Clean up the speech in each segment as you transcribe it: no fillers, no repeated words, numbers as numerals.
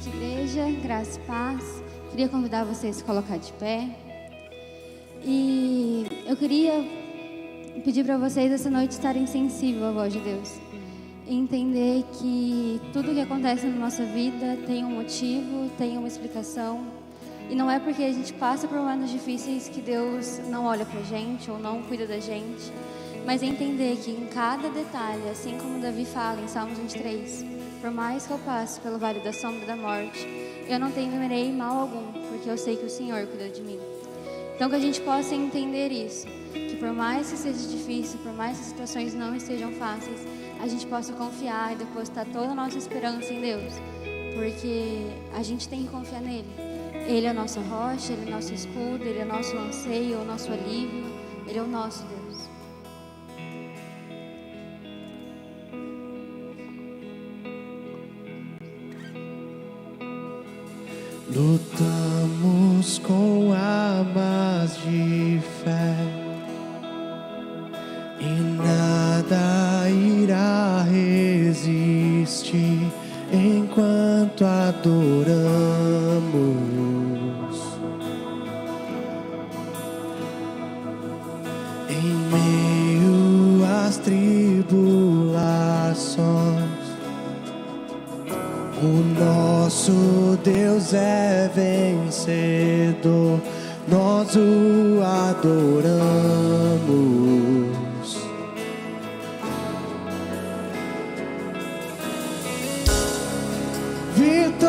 noite, igreja, graça e paz. Queria convidar vocês a se colocar de pé. E eu queria pedir para vocês essa noite estarem sensíveis à voz de Deus. E entender que tudo que acontece na nossa vida tem um motivo, tem uma explicação. E não é porque a gente passa por momentos difíceis que Deus não olha pra gente ou não cuida da gente. Mas entender que em cada detalhe, assim como Davi fala em Salmos 23, por mais que eu passe pelo vale da sombra da morte, eu não temerei mal algum, porque eu sei que o Senhor cuida de mim. Então que a gente possa entender isso, que por mais que seja difícil, por mais que as situações não estejam fáceis, a gente possa confiar e depositar toda a nossa esperança em Deus, porque a gente tem que confiar nele. Ele é a nossa rocha, ele é o nosso escudo, ele é o nosso anseio, o nosso alívio, ele é o nosso Deus. Lutamos com armas de fé e nada irá resistir enquanto adoramos. Em meio às tribulações, o nosso Deus é vencedor, nós o adoramos.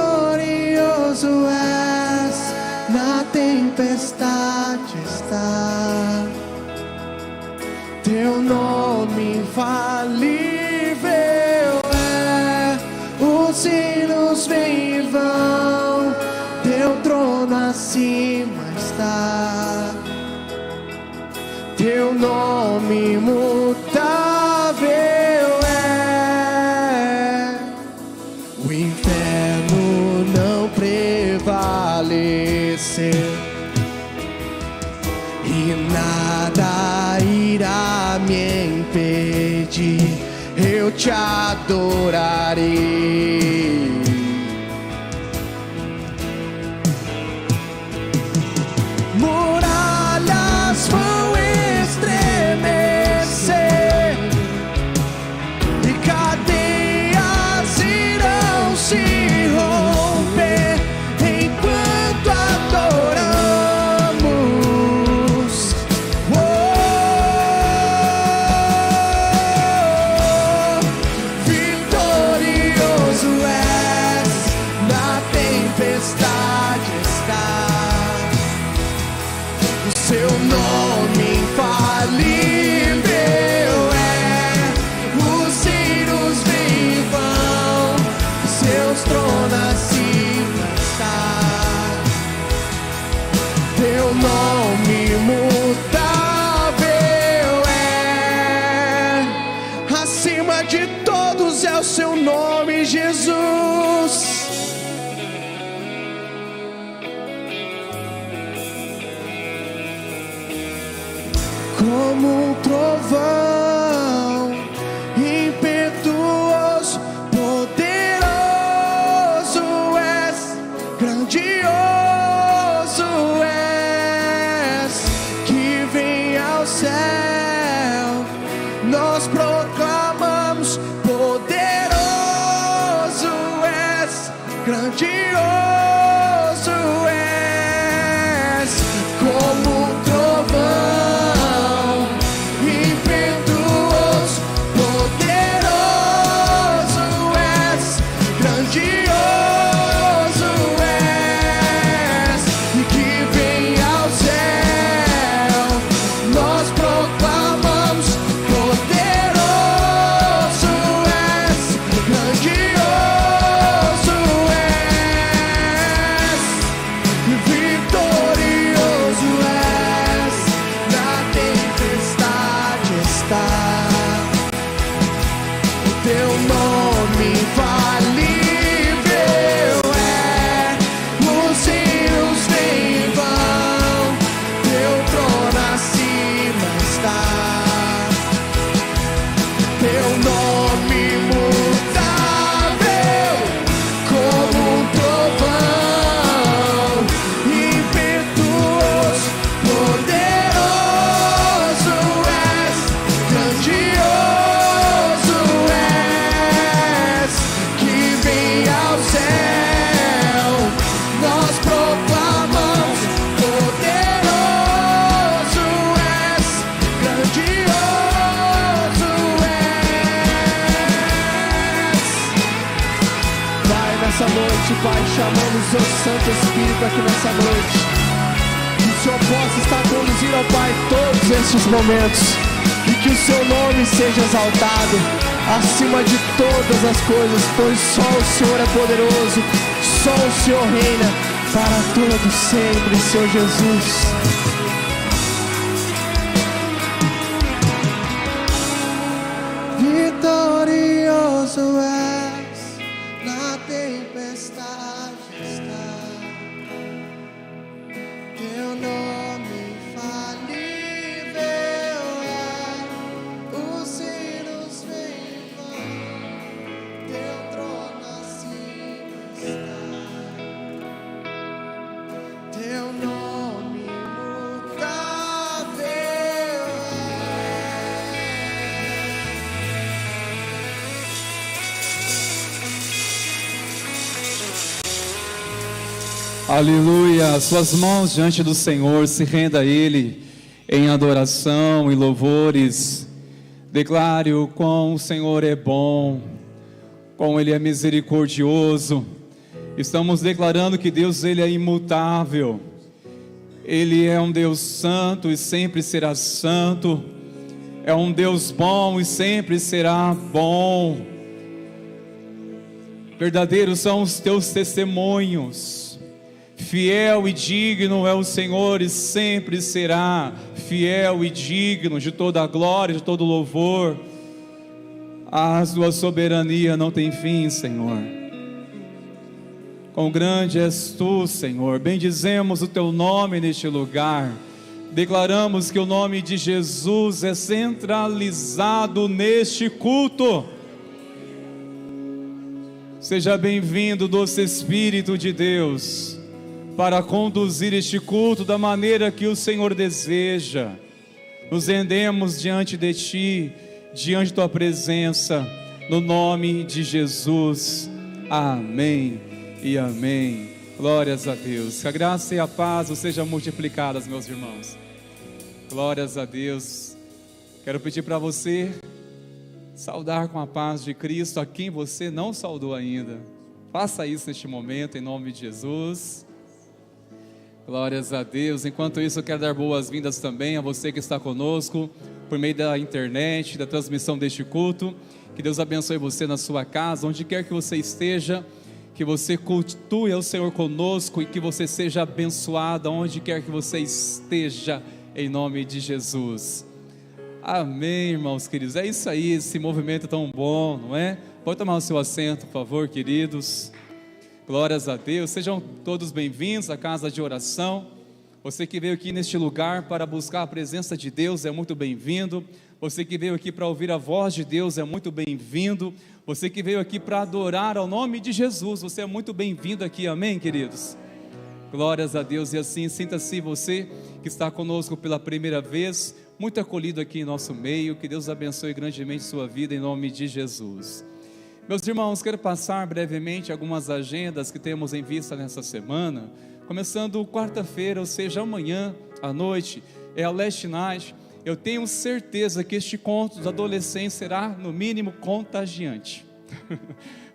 Vitorioso és, na tempestade está, teu nome infalível é, os sinos vêm e vão, teu trono acima está, teu nome imutável é, o inferno não prevalecer e nada irá me impedir, eu te adorarei. Muralhas vão estremecer e cadeias irão se romper enquanto adoramos. Vitorioso és, na tempestade está, o seu nome infalível é, os sinos vêm e vão, seus tronos acima está, teu nome imutável é, acima de todos é o seu nome, Jesus. Como um trovão impetuoso, poderoso és, grandioso és, que vem ao céu, nós proclamamos, poderoso és, grandioso és, como um trovão impetuoso, ti, Pai, chamando o seu Santo Espírito aqui nessa noite. Que o Senhor possa estar conduzindo, ó Pai, todos estes momentos. E que o seu nome seja exaltado acima de todas as coisas, pois só o Senhor é poderoso, só o Senhor reina para todo sempre, Senhor Jesus. Vitorioso és, na tempestade está, teu nome infalível é, os sinos vêm vão, teu trono acima está, teu nome imutável é. Aleluia, suas mãos diante do Senhor, se renda a Ele em adoração e louvores. Declare o quão o Senhor é bom, quão Ele é misericordioso. Estamos declarando que Deus, Ele é imutável. Ele é um Deus santo e sempre será santo. É um Deus bom e sempre será bom. Verdadeiros são os teus testemunhos. Fiel e digno é o Senhor e sempre será fiel e digno de toda a glória, de todo o louvor. A sua soberania não tem fim, Senhor. Quão grande és tu, Senhor. Bendizemos o teu nome neste lugar. Declaramos que o nome de Jesus é centralizado neste culto. Seja bem-vindo, doce Espírito de Deus, para conduzir este culto da maneira que o Senhor deseja. Nos rendemos diante de Ti, diante de Tua presença, no nome de Jesus. Amém e amém. Glórias a Deus. Que a graça e a paz sejam multiplicadas, meus irmãos. Glórias a Deus. Quero pedir para você saudar com a paz de Cristo a quem você não saudou ainda. Faça isso neste momento, em nome de Jesus. Glórias a Deus. Enquanto isso, eu quero dar boas-vindas também a você que está conosco por meio da internet, da transmissão deste culto. Que Deus abençoe você na sua casa, onde quer que você esteja. Que você cultue ao Senhor conosco e que você seja abençoado onde quer que você esteja, em nome de Jesus. Amém, irmãos queridos. É isso aí, esse movimento tão bom, não é? Pode tomar o seu assento, por favor, queridos. Glórias a Deus, sejam todos bem-vindos à casa de oração. Você que veio aqui neste lugar para buscar a presença de Deus é muito bem-vindo. Você que veio aqui para ouvir a voz de Deus é muito bem-vindo. Você que veio aqui para adorar ao nome de Jesus, você é muito bem-vindo aqui, amém, queridos? Glórias a Deus. E assim, sinta-se você que está conosco pela primeira vez, muito acolhido aqui em nosso meio. Que Deus abençoe grandemente sua vida em nome de Jesus. Meus irmãos, quero passar brevemente algumas agendas que temos em vista nessa semana. Começando quarta-feira, ou seja, amanhã à noite, é a Last Night. Eu tenho certeza que este encontro dos adolescentes será, no mínimo, contagiante.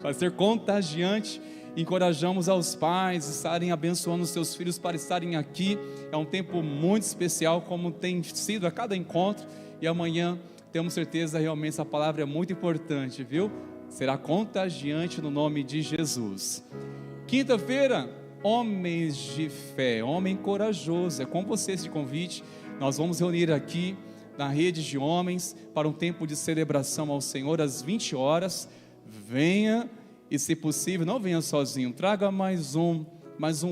Vai ser contagiante. Encorajamos aos pais a estarem abençoando os seus filhos para estarem aqui. É um tempo muito especial, como tem sido a cada encontro. E amanhã, temos certeza, realmente essa palavra é muito importante, viu? Será contagiante no nome de Jesus. Quinta-feira, homens de fé, homem corajoso, é com você esse convite. Nós vamos reunir aqui na rede de homens para um tempo de celebração ao Senhor às 20 horas. Venha e, se possível, não venha sozinho, traga mais um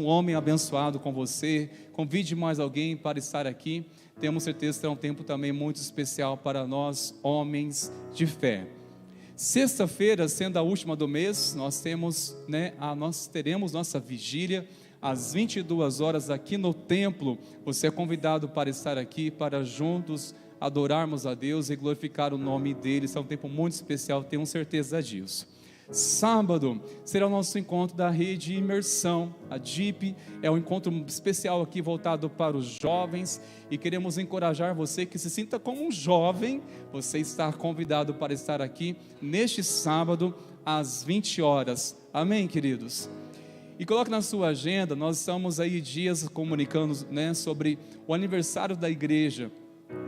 homem abençoado com você. Convide mais alguém para estar aqui. Temos certeza que será um tempo também muito especial para nós, homens de fé. Sexta-feira, sendo a última do mês, nós teremos nossa vigília às 22 horas aqui no templo. Você é convidado para estar aqui, para juntos adorarmos a Deus e glorificar o nome dele. Isso é um tempo muito especial, tenho certeza disso. Sábado será o nosso encontro da rede Imersão, a DIP. É um encontro especial aqui voltado para os jovens e queremos encorajar você que se sinta como um jovem. Você está convidado para estar aqui neste sábado às 20 horas. Amém, queridos? E coloque na sua agenda, nós estamos aí dias comunicando, né, sobre o aniversário da igreja,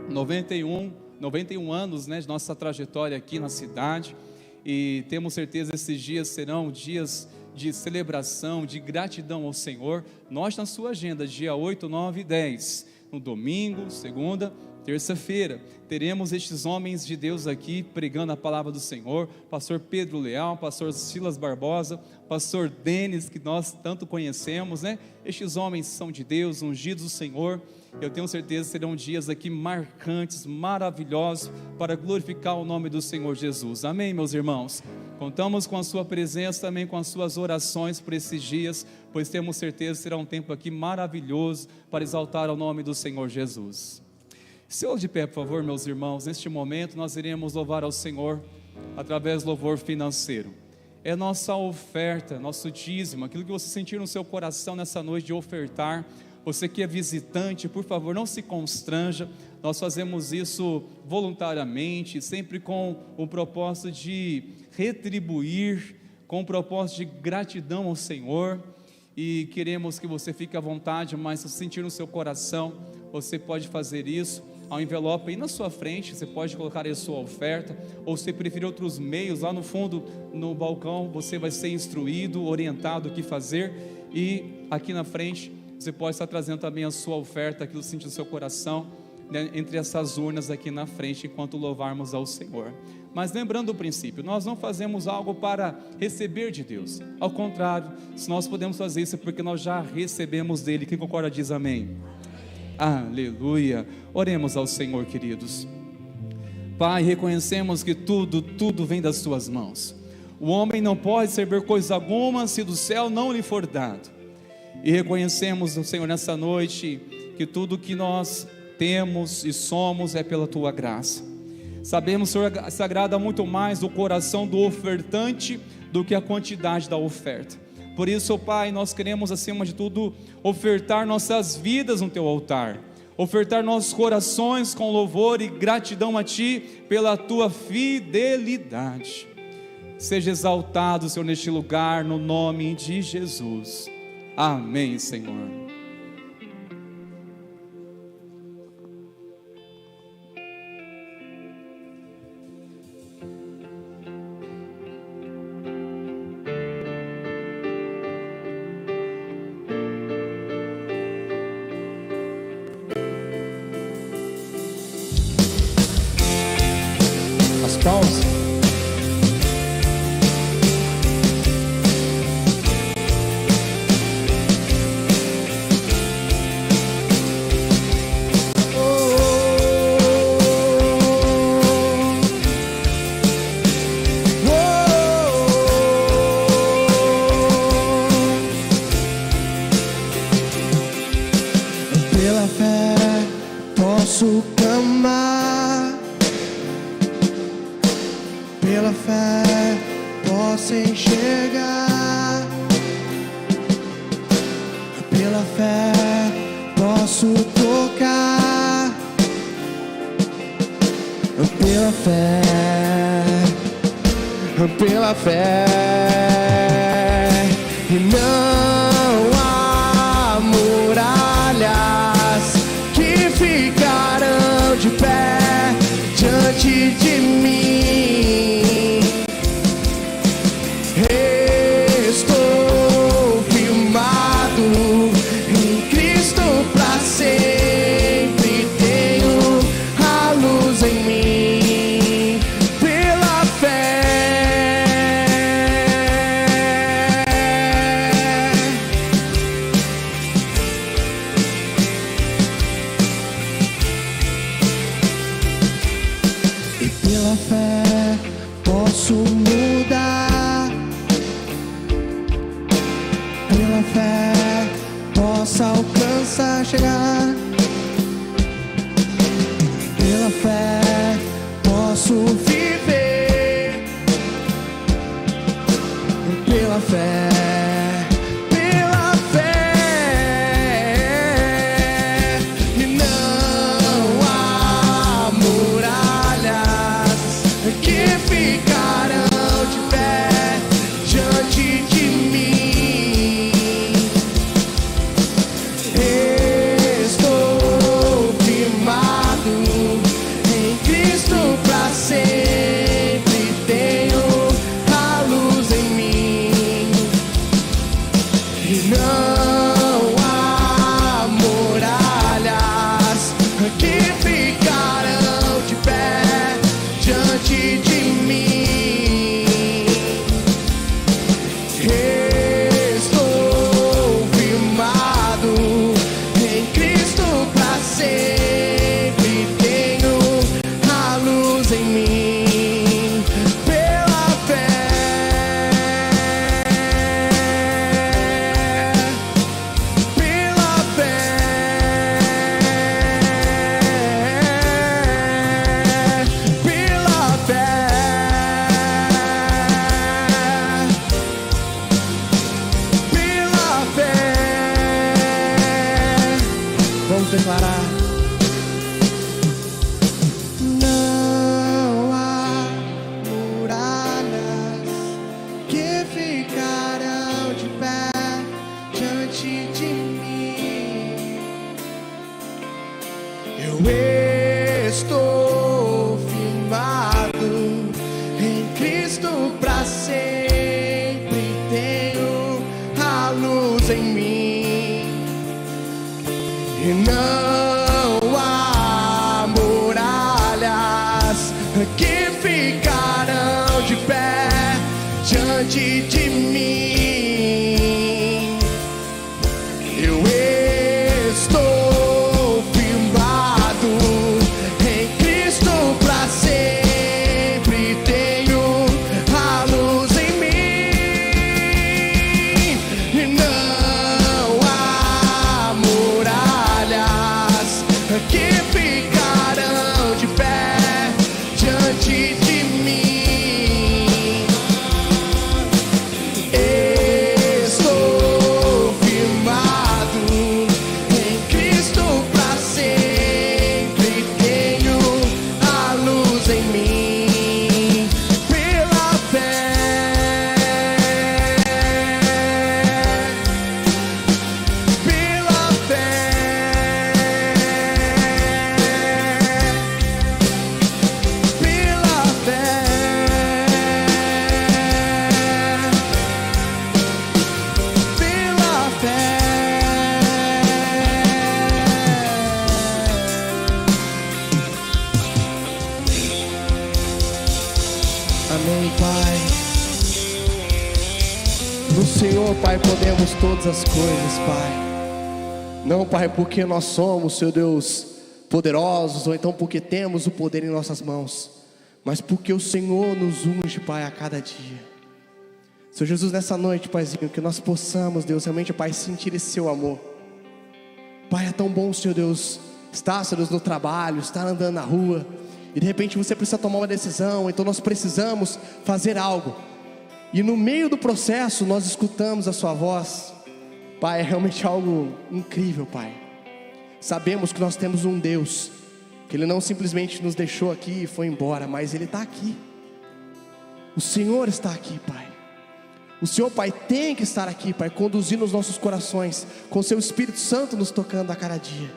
91 anos, né, de nossa trajetória aqui na cidade, e temos certeza que esses dias serão dias de celebração, de gratidão ao Senhor. Nós na sua agenda, dia 8, 9 e 10, no domingo, segunda, terça-feira, teremos estes homens de Deus aqui pregando a palavra do Senhor, pastor Pedro Leal, pastor Silas Barbosa, pastor Denis, que nós tanto conhecemos, né? Estes homens são de Deus, ungidos do Senhor. Eu tenho certeza que serão dias aqui marcantes, maravilhosos, para glorificar o nome do Senhor Jesus. Amém, meus irmãos? Contamos com a sua presença, também com as suas orações por esses dias, pois temos certeza que será um tempo aqui maravilhoso para exaltar o nome do Senhor Jesus. Se eu de pé, por favor, meus irmãos, neste momento nós iremos louvar ao Senhor através do louvor financeiro. É nossa oferta, nosso dízimo, aquilo que você sentir no seu coração nessa noite de ofertar. Você que é visitante, por favor, não se constranja. Nós fazemos isso voluntariamente, sempre com o propósito de retribuir, com o propósito de gratidão ao Senhor. E queremos que você fique à vontade, mas se sentir no seu coração, você pode fazer isso. Há um envelope aí na sua frente, você pode colocar aí a sua oferta, ou se preferir outros meios, lá no fundo, no balcão, você vai ser instruído, orientado o que fazer. E aqui na frente, você pode estar trazendo também a sua oferta, aquilo que sente no seu coração, né, entre essas urnas aqui na frente, enquanto louvarmos ao Senhor. Mas lembrando o princípio, nós não fazemos algo para receber de Deus. Ao contrário, se nós podemos fazer isso é porque nós já recebemos dele. Quem concorda diz amém. Aleluia. Oremos ao Senhor, queridos. Pai, reconhecemos que tudo vem das tuas mãos. O homem não pode receber coisa alguma se do céu não lhe for dado. E reconhecemos, Senhor, nessa noite, que tudo que nós temos e somos é pela tua graça. Sabemos, Senhor, se agrada muito mais o coração do ofertante do que a quantidade da oferta. Por isso, Pai, nós queremos, acima de tudo, ofertar nossas vidas no teu altar, ofertar nossos corações com louvor e gratidão a ti pela tua fidelidade. Seja exaltado, Senhor, neste lugar, no nome de Jesus. Amém, Senhor. As palmas. Pela fé posso clamar, pela fé posso enxergar, pela fé posso tocar, pela fé, e não há muralhas que ficarão de pé diante de mim. Estou firmado em Cristo pra sempre, tenho a luz em mim, pela fé. E pela fé posso mudar, pela fé posso alcançar, chegar, pela fé posso viver, pela fé, pela fé, e não há muralhas que ficarão de pé diante de mim. Estou firmado em Cristo pra sempre. Tenho a luz em mim pela fé, pela fé, pela fé, pela fé. Vamos declarar. Não há muralhas que ficarão de pé diante de mim. Eu estou firmado em Cristo pra sempre. Tenho a luz em mim e não há muralhas que ficarão de pé diante de mim. Eu estou firmado em Cristo pra sempre. Tenho a luz em mim e não há muralhas que ficarão de pé diante de mim. Estou firmado em Cristo pra sempre. Tenho a luz em mim pela fé, pela fé, pela fé, pela fé. Amém, Pai. No Senhor, Pai, podemos todas as coisas, Pai. Não, Pai, porque nós somos, Seu Deus, poderosos, ou então porque temos o poder em nossas mãos, mas porque o Senhor nos unge, Pai, a cada dia. Senhor Jesus, nessa noite, Paizinho, que nós possamos, Deus, realmente, Pai, sentir esse Seu amor. Pai, é tão bom, Senhor Deus, estar, Senhor Deus, no trabalho, estar andando na rua, e de repente você precisa tomar uma decisão, então nós precisamos fazer algo, e no meio do processo nós escutamos a Sua voz. Pai, é realmente algo incrível, Pai. Sabemos que nós temos um Deus, que Ele não simplesmente nos deixou aqui e foi embora, mas Ele está aqui. O Senhor está aqui, Pai. O Senhor, Pai, tem que estar aqui, Pai, conduzindo os nossos corações, com Seu Espírito Santo nos tocando a cada dia.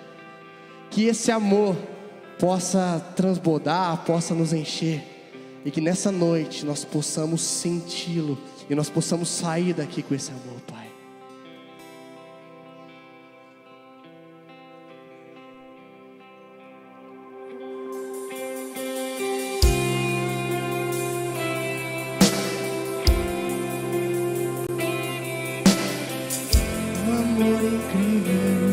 Que esse amor possa transbordar, possa nos encher, e que nessa noite nós possamos senti-lo, e nós possamos sair daqui com esse amor, Pai. Amor incrível,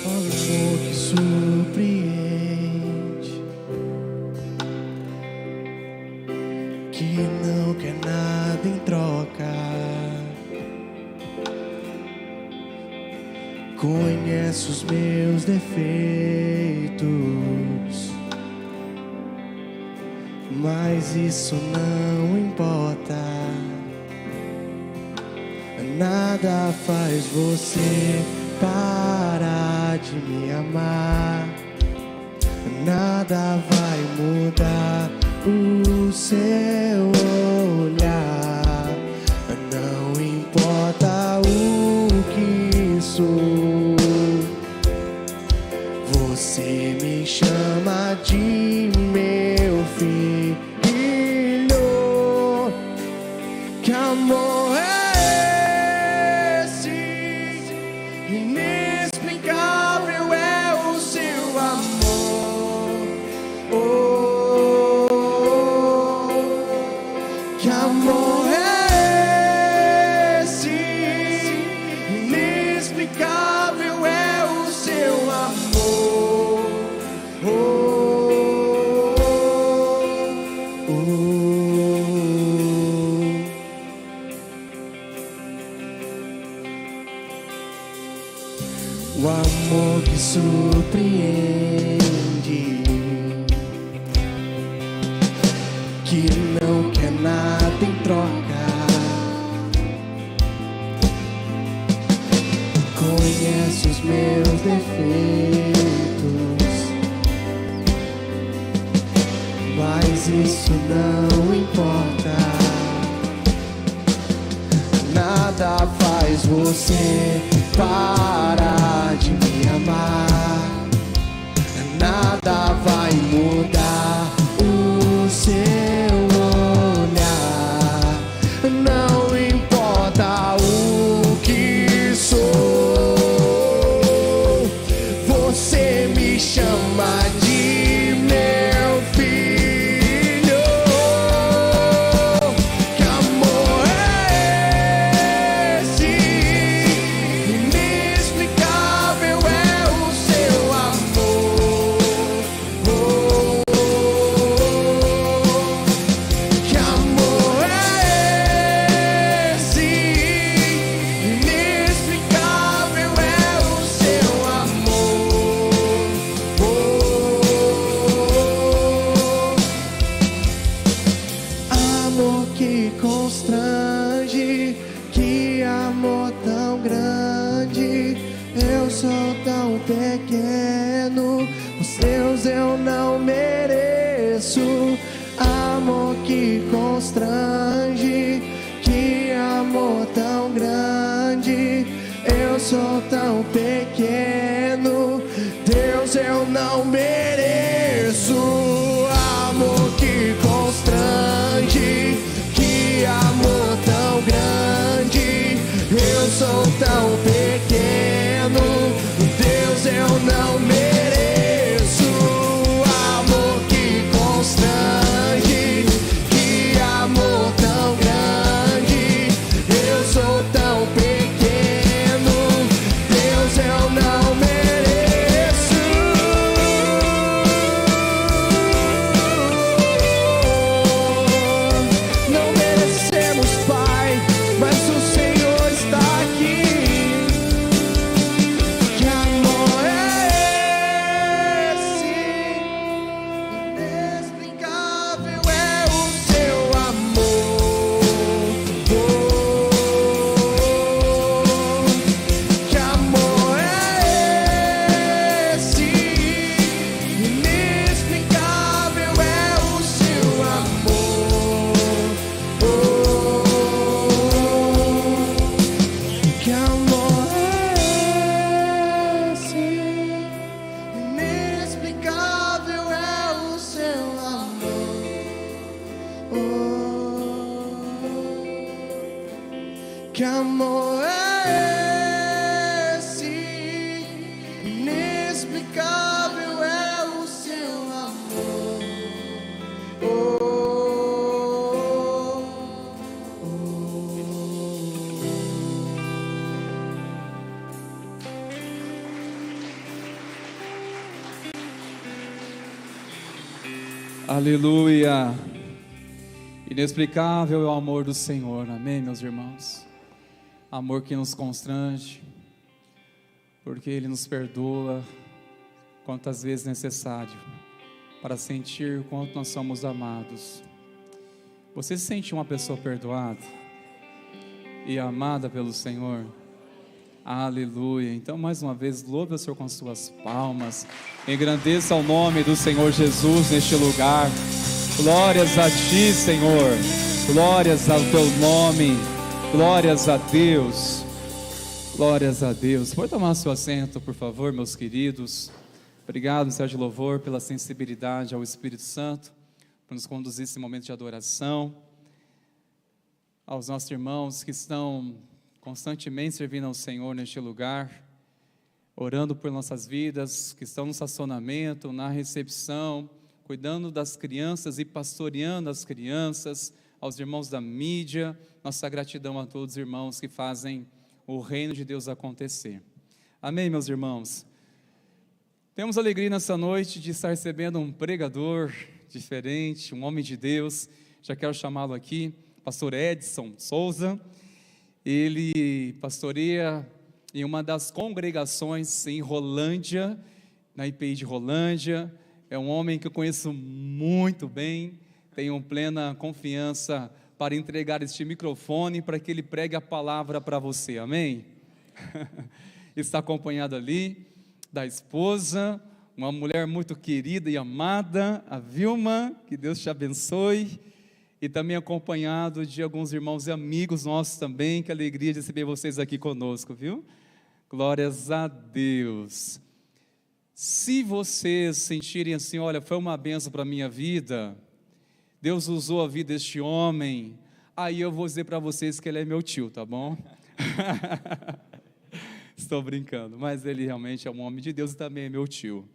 amor que surpreende, que não quer nada em troca, conhece os meus defeitos, mas isso não importa. Nada faz você parar de me amar. Nada vai mudar o seu olhar. Não importa o que sou, você me chama de meu filho. Que amor é esse? o amor que surpreende, que não quer nada em troca, conhece os meus defeitos, mas isso não importa. Nada faz você parar de me amar, nada vai mudar o seu olhar. Não importa o que sou, você me chama de meu filho. Que amor é esse? Inexplicável é o seu amor. Que amor é esse? Inexplicável é o seu amor. Amor que constrange, que amor tão grande. Eu sou tão pequeno, os seus eu não mereço. Amor que constrange, que amor tão grande. Eu sou tão pequeno, Deus, eu não mereço. Amor que constrange, que amor tão grande. Eu sou tão pequeno, Deus, eu não mereço. Amor que constrange, que amor tão grande. Eu sou tão pequeno, Deus, eu não mereço. Não merecemos, Pai, mas o Senhor está aqui. Que amor é esse? Inexplicável é o seu amor. Que amor é esse? Inexplicável é o seu amor. Que amor é esse? Inexplicável é o seu amor. Que amor é esse? Inexplicável é o seu amor. Aleluia. Inexplicável é o amor do Senhor, amém, meus irmãos? Amor que nos constrange, porque Ele nos perdoa quantas vezes necessário, para sentir o quanto nós somos amados. Você se sente uma pessoa perdoada e amada pelo Senhor? Aleluia. Então, mais uma vez, louve o Senhor com suas palmas, engrandeça o nome do Senhor Jesus neste lugar. Glórias a Ti, Senhor, glórias ao Teu nome, glórias a Deus, glórias a Deus. Pode tomar seu assento, por favor, meus queridos. Obrigado, Sérgio Louvor, pela sensibilidade ao Espírito Santo, por nos conduzir esse momento de adoração. Aos nossos irmãos que estão constantemente servindo ao Senhor neste lugar, orando por nossas vidas, que estão no estacionamento, na recepção, cuidando das crianças e pastoreando as crianças, aos irmãos da mídia, nossa gratidão a todos os irmãos que fazem o reino de Deus acontecer. Amém, meus irmãos? Temos alegria nessa noite de estar recebendo um pregador diferente, um homem de Deus. Já quero chamá-lo aqui, pastor Edson Souza. Ele pastoreia em uma das congregações em Rolândia, na IPI de Rolândia. É um homem que eu conheço muito bem, tenho plena confiança para entregar este microfone para que ele pregue a palavra para você, amém? Está acompanhado ali da esposa, uma mulher muito querida e amada, a Vilma, que Deus te abençoe, e também acompanhado de alguns irmãos e amigos nossos também, que alegria de receber vocês aqui conosco, viu? Glórias a Deus. Se vocês sentirem assim, olha, foi uma bênção para a minha vida, Deus usou a vida deste homem, aí eu vou dizer para vocês que ele é meu tio, tá bom? Estou brincando, mas ele realmente é um homem de Deus e também é meu tio,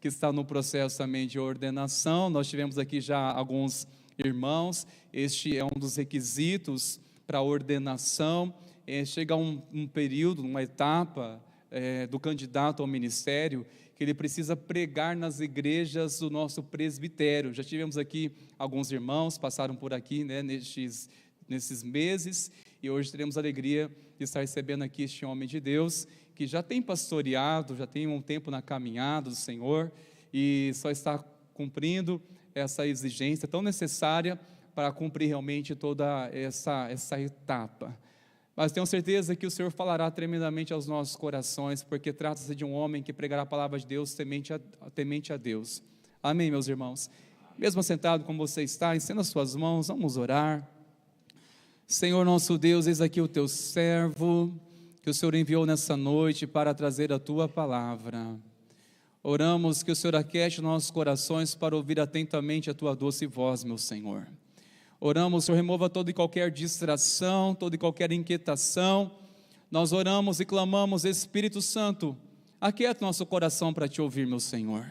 que está no processo também de ordenação. Nós tivemos aqui já alguns irmãos, este é um dos requisitos para a ordenação, chega um período, uma etapa do candidato ao ministério, que ele precisa pregar nas igrejas do nosso presbitério. Já tivemos aqui alguns irmãos, passaram por aqui, né, nesses meses, e hoje teremos a alegria de estar recebendo aqui este homem de Deus, que já tem pastoreado, já tem um tempo na caminhada do Senhor, e só está cumprindo essa exigência tão necessária para cumprir realmente toda essa etapa. Mas tenho certeza que o Senhor falará tremendamente aos nossos corações, porque trata-se de um homem que pregará a palavra de Deus, temente a Deus. Amém, meus irmãos? Mesmo sentado como você está, estenda as suas mãos, vamos orar. Senhor nosso Deus, eis aqui o teu servo, que o Senhor enviou nessa noite para trazer a tua palavra. Oramos que o Senhor aquete nossos corações para ouvir atentamente a tua doce voz, meu Senhor. Oramos, Senhor, remova toda e qualquer distração, toda e qualquer inquietação. Nós oramos e clamamos, Espírito Santo, aquieta nosso coração para te ouvir, meu Senhor.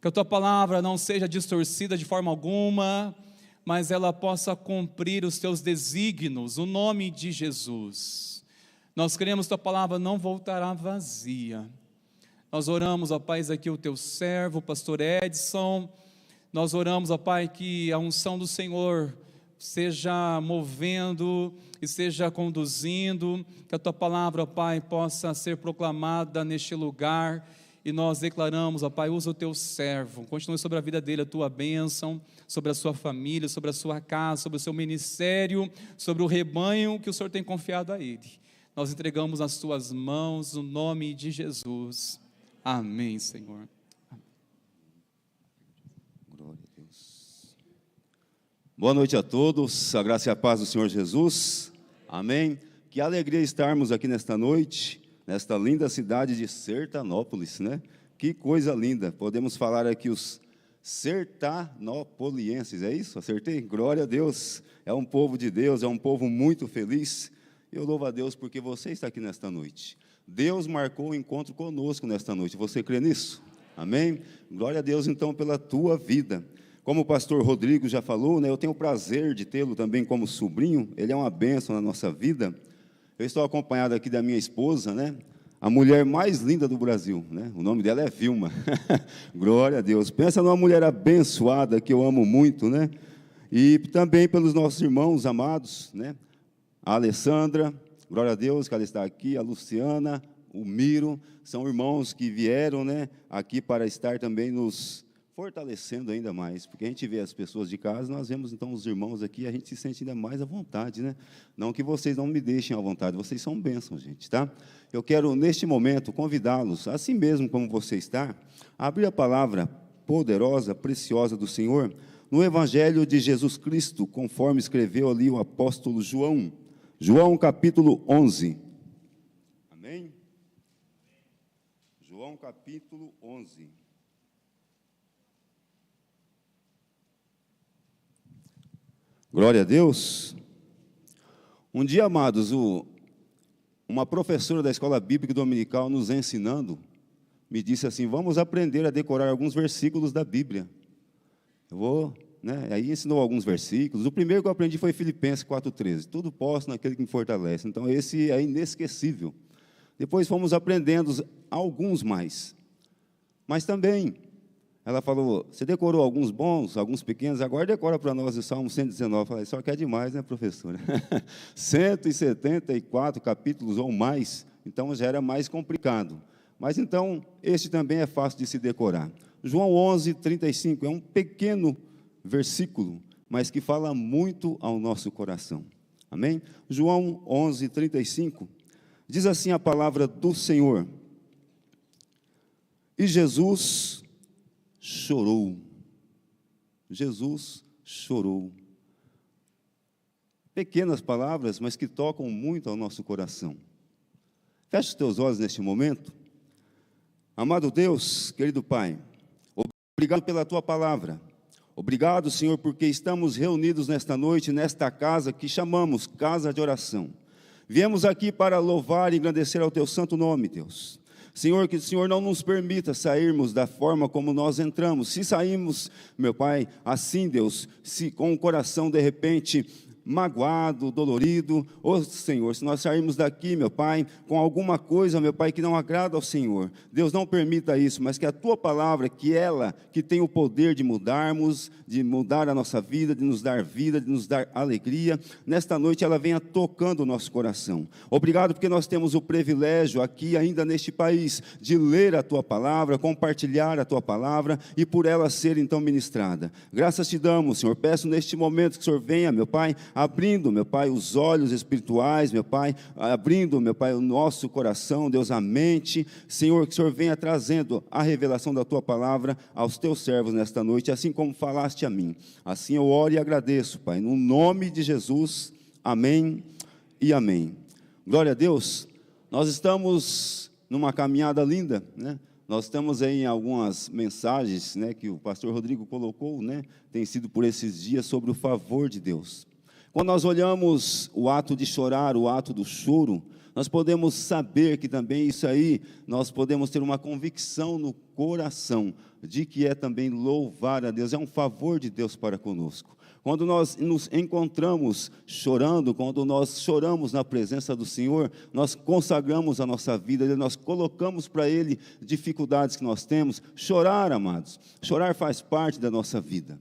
Que a tua palavra não seja distorcida de forma alguma, mas ela possa cumprir os teus desígnios, o nome de Jesus. Nós queremos que tua palavra não voltará vazia. Nós oramos, ó Pai, aqui o teu servo, o pastor Edson. Nós oramos, ó Pai, que a unção do Senhor seja movendo e seja conduzindo, que a tua palavra, ó Pai, possa ser proclamada neste lugar. E nós declaramos, ó Pai, usa o teu servo, continue sobre a vida dele a tua bênção, sobre a sua família, sobre a sua casa, sobre o seu ministério, sobre o rebanho que o Senhor tem confiado a ele. Nós entregamos nas tuas mãos, no nome de Jesus. Amém, Senhor. Glória a Deus. Boa noite a todos, a graça e a paz do Senhor Jesus. Amém. Que alegria estarmos aqui nesta noite, nesta linda cidade de Sertanópolis, né? Que coisa linda. Podemos falar aqui os sertanopolienses, é isso? Acertei? Glória a Deus. É um povo de Deus, é um povo muito feliz. Eu louvo a Deus porque você está aqui nesta noite. Deus marcou o encontro conosco nesta noite. Você crê nisso? Amém? Glória a Deus, então, pela tua vida. Como o pastor Rodrigo já falou, né, eu tenho o prazer de tê-lo também como sobrinho. Ele é uma bênção na nossa vida. Eu estou acompanhado aqui da minha esposa, né, a mulher mais linda do Brasil, né? O nome dela é Vilma. Glória a Deus. Pensa numa mulher abençoada que eu amo muito, né? E também pelos nossos irmãos amados, né? A Alessandra, glória a Deus que ela está aqui, a Luciana, o Miro, são irmãos que vieram, né, aqui para estar também nos fortalecendo ainda mais, porque a gente vê as pessoas de casa, nós vemos então os irmãos aqui, a gente se sente ainda mais à vontade, né? Não que vocês não me deixem à vontade, vocês são bênçãos, gente, tá? Eu quero, neste momento, convidá-los, assim mesmo como você está, a abrir a palavra poderosa, preciosa do Senhor, no Evangelho de Jesus Cristo, conforme escreveu ali o apóstolo João. João capítulo 11. Amém? João capítulo 11. Glória a Deus. Um dia, amados, uma professora da escola bíblica dominical nos ensinando, me disse assim, vamos aprender a decorar alguns versículos da Bíblia. Eu vou... né? Aí ensinou alguns versículos. O primeiro que eu aprendi foi Filipenses 4,13. Tudo posso naquele que me fortalece. Então, esse é inesquecível. Depois fomos aprendendo alguns mais. Mas também, ela falou, você decorou alguns bons, alguns pequenos, agora decora para nós o Salmo 119. Eu falei, só que é demais, né, professora? 174 capítulos ou mais, então já era mais complicado. Mas então, este também é fácil de se decorar. João 11:35 é um pequeno versículo, mas que fala muito ao nosso coração. Amém? João 11:35 diz assim a palavra do Senhor: e Jesus chorou. Jesus chorou. Pequenas palavras, mas que tocam muito ao nosso coração. Feche os teus olhos neste momento. Amado Deus, querido Pai, obrigado pela Tua palavra. Obrigado, Senhor, porque estamos reunidos nesta noite, nesta casa que chamamos Casa de Oração. Viemos aqui para louvar e engrandecer ao Teu santo nome, Deus. Senhor, que o Senhor não nos permita sairmos da forma como nós entramos. Se saímos, meu Pai, assim, Deus, se com o coração de repente magoado, dolorido, Senhor, se nós sairmos daqui, meu Pai, com alguma coisa, meu Pai, que não agrada ao Senhor, Deus não permita isso, mas que a Tua palavra, que ela, que tem o poder de mudarmos, de mudar a nossa vida, de nos dar alegria, nesta noite ela venha tocando o nosso coração. Obrigado porque nós temos o privilégio aqui, ainda neste país, de ler a Tua palavra, compartilhar a Tua palavra e por ela ser então ministrada. Graças te damos, Senhor, peço neste momento que o Senhor venha, meu Pai, abrindo, meu Pai, os olhos espirituais, meu Pai, abrindo, meu Pai, o nosso coração, Deus, a mente, Senhor, que o Senhor venha trazendo a revelação da Tua palavra aos Teus servos nesta noite, assim como falaste a mim. Assim eu oro e agradeço, Pai, no nome de Jesus, amém e amém. Glória a Deus. Nós estamos numa caminhada linda, né? Nós estamos aí em algumas mensagens, né, que o pastor Rodrigo colocou, né, tem sido por esses dias sobre o favor de Deus. Quando nós olhamos o ato de chorar, o ato do choro, nós podemos saber que também isso aí, nós podemos ter uma convicção no coração de que é também louvar a Deus, é um favor de Deus para conosco. Quando nós nos encontramos chorando, quando nós choramos na presença do Senhor, nós consagramos a nossa vida, nós colocamos para Ele dificuldades que nós temos. Chorar, amados, chorar faz parte da nossa vida.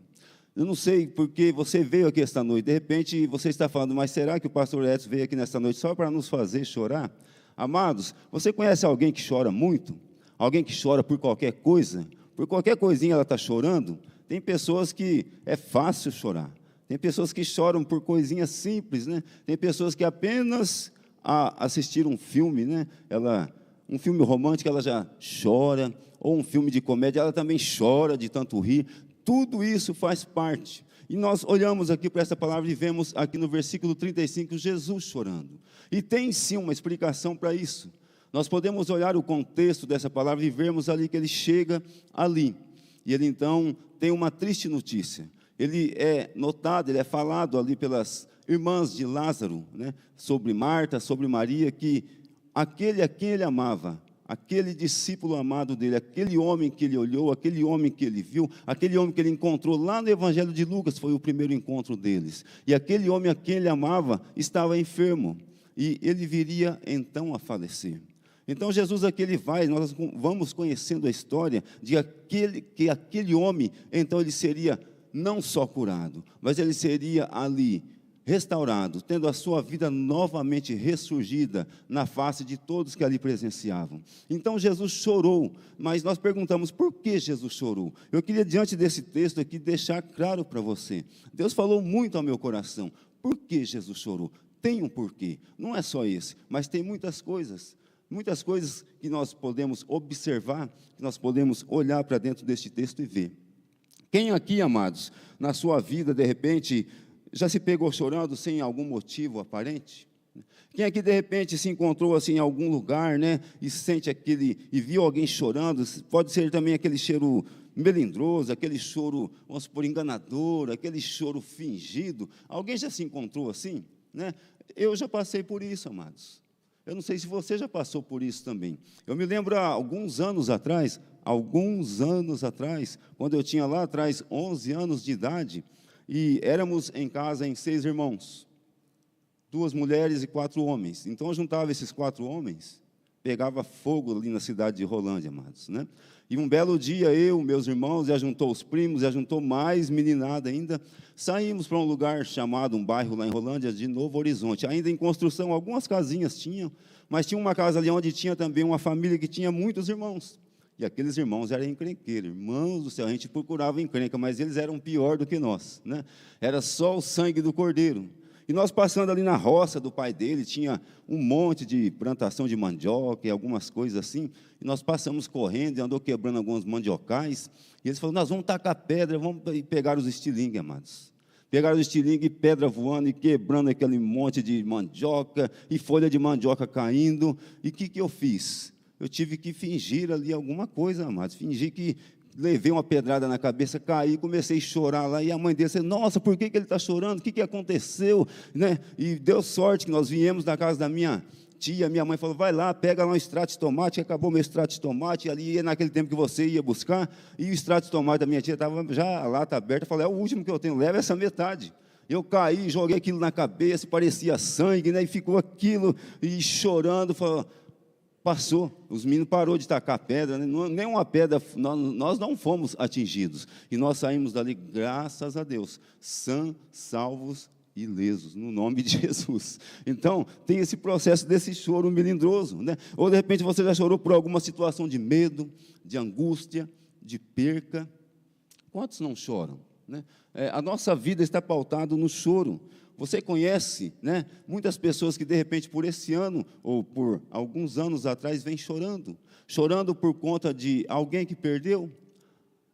Eu não sei porque você veio aqui esta noite, de repente você está falando, mas será que o pastor Edson veio aqui nesta noite só para nos fazer chorar? Amados, você conhece alguém que chora muito? Alguém que chora por qualquer coisa? Por qualquer coisinha ela está chorando? Tem pessoas que é fácil chorar. Tem pessoas que choram por coisinhas simples, né? Tem pessoas que apenas a assistir um filme, né? Um filme romântico ela já chora, ou um filme de comédia ela também chora de tanto rir. Tudo isso faz parte. E nós olhamos aqui para essa palavra e vemos aqui no versículo 35, Jesus chorando. E tem sim uma explicação para isso. Nós podemos olhar o contexto dessa palavra e vermos ali que ele chega ali. E ele então tem uma triste notícia. Ele é notado, ele é falado ali pelas irmãs de Lázaro, né, sobre Marta, sobre Maria, que aquele a quem ele amava, aquele discípulo amado dele, aquele homem que ele olhou, aquele homem que ele viu, aquele homem que ele encontrou lá no Evangelho de Lucas, foi o primeiro encontro deles. E aquele homem a quem ele amava estava enfermo, e ele viria então a falecer. Então Jesus aqui ele vai, nós vamos conhecendo a história de aquele homem, então ele seria não só curado, mas ele seria ali restaurado, tendo a sua vida novamente ressurgida na face de todos que ali presenciavam. Então Jesus chorou, mas nós perguntamos, por que Jesus chorou? Eu queria, diante desse texto aqui, deixar claro para você. Deus falou muito ao meu coração. Por que Jesus chorou? Tem um porquê, não é só esse, mas tem muitas coisas que nós podemos observar, que nós podemos olhar para dentro deste texto e ver. Quem aqui, amados, na sua vida, de repente, já se pegou chorando sem algum motivo aparente? Quem aqui, de repente, se encontrou assim em algum lugar, né, e sente e viu alguém chorando, pode ser também aquele cheiro melindroso, aquele choro, vamos supor, enganador, aquele choro fingido. Alguém já se encontrou assim, né? Eu já passei por isso, amados. Eu não sei se você já passou por isso também. Eu me lembro há alguns anos atrás, quando eu tinha lá atrás 11 anos de idade, e éramos em casa em 6 irmãos, 2 mulheres e 4 homens. Então eu juntava esses 4 homens, pegava fogo ali na cidade de Rolândia, amados, né? E um belo dia, eu, meus irmãos, já juntou os primos, já juntou mais meninada ainda, saímos para um lugar chamado, um bairro lá em Rolândia, de Novo Horizonte, ainda em construção, algumas casinhas tinham, mas tinha uma casa ali onde tinha também uma família que tinha muitos irmãos, e aqueles irmãos eram encrenqueiros, irmãos do céu, a gente procurava encrenca, mas eles eram pior do que nós, né? Era só o sangue do cordeiro. E nós passando ali na roça do pai dele, tinha um monte de plantação de mandioca e algumas coisas assim, e nós passamos correndo e andou quebrando alguns mandiocais, e eles falaram, nós vamos tacar pedra, vamos pegar os estilingues, amados. Pegaram os estilingues, pedra voando e quebrando aquele monte de mandioca, e folha de mandioca caindo, e o que eu fiz? Eu tive que fingir ali alguma coisa, amados, fingir que levei uma pedrada na cabeça, caí, comecei a chorar lá, e a mãe dele disse, nossa, por que ele está chorando? O que aconteceu? Né? E deu sorte que nós viemos da casa da minha tia, minha mãe falou, vai lá, pega lá um extrato de tomate, acabou meu extrato de tomate, ali naquele tempo que você ia buscar, e o extrato de tomate da minha tia estava já, a lata aberta, eu falei, é o último que eu tenho, leva essa metade. Eu caí, joguei aquilo na cabeça, parecia sangue, né? E ficou aquilo, e chorando, falou, passou, os meninos parou de tacar pedra, né? Nenhuma pedra, nós não fomos atingidos, e nós saímos dali, graças a Deus, sãos, salvos, ilesos, no nome de Jesus. Então, tem esse processo desse choro melindroso, né? Ou de repente você já chorou por alguma situação de medo, de angústia, de perca. Quantos não choram, né? A nossa vida está pautada no choro. Você conhece, né, muitas pessoas que, de repente, por esse ano, ou por alguns anos atrás, vêm chorando por conta de alguém que perdeu,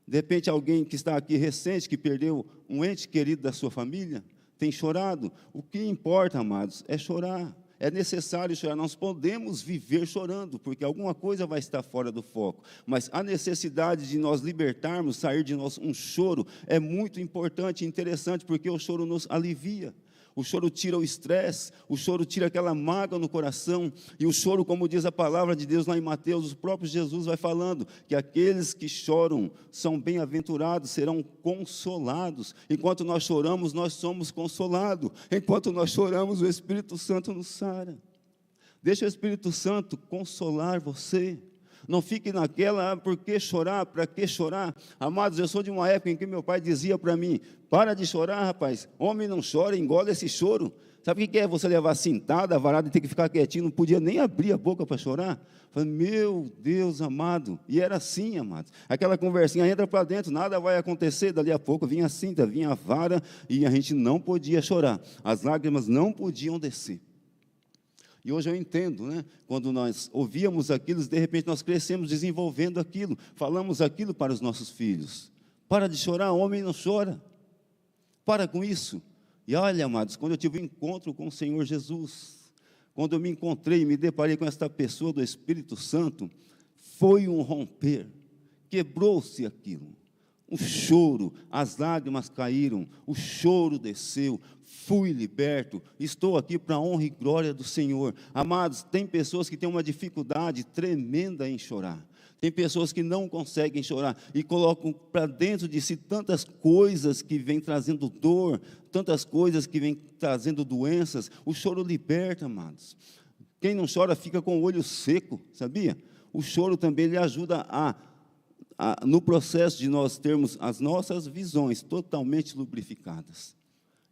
de repente, alguém que está aqui recente, que perdeu um ente querido da sua família, tem chorado. O que importa, amados, é chorar. É necessário chorar, nós podemos viver chorando, porque alguma coisa vai estar fora do foco, mas a necessidade de nós libertarmos, sair de nós um choro, é muito importante e interessante, porque o choro nos alivia. O choro tira o estresse, o choro tira aquela mágoa no coração, e o choro, como diz a palavra de Deus lá em Mateus, o próprio Jesus vai falando, que aqueles que choram são bem-aventurados, serão consolados. Enquanto nós choramos, nós somos consolados. Enquanto nós choramos, o Espírito Santo nos sara. Deixa o Espírito Santo consolar você. Não fique naquela, por que chorar, para que chorar? Amados, eu sou de uma época em que meu pai dizia para mim, para de chorar, rapaz, homem não chora, engole esse choro. Sabe o que é você levar cintada, varada e ter que ficar quietinho, não podia nem abrir a boca para chorar? Falei, meu Deus amado, e era assim, amados, aquela conversinha, entra para dentro, nada vai acontecer, dali a pouco vinha a cinta, vinha a vara, e a gente não podia chorar, as lágrimas não podiam descer. E hoje eu entendo, né? Quando nós ouvíamos aquilo, de repente nós crescemos desenvolvendo aquilo, falamos aquilo para os nossos filhos. Para de chorar, homem não chora. Para com isso. E olha, amados, quando eu tive um encontro com o Senhor Jesus, quando eu me encontrei e me deparei com esta pessoa do Espírito Santo, foi um romper, quebrou-se aquilo. Um choro, as lágrimas caíram, o choro desceu, fui liberto, estou aqui para a honra e glória do Senhor. Amados, tem pessoas que têm uma dificuldade tremenda em chorar, tem pessoas que não conseguem chorar e colocam para dentro de si tantas coisas que vêm trazendo dor, tantas coisas que vêm trazendo doenças. O choro liberta, amados. Quem não chora fica com o olho seco, sabia? O choro também lhe ajuda no processo de nós termos as nossas visões totalmente lubrificadas.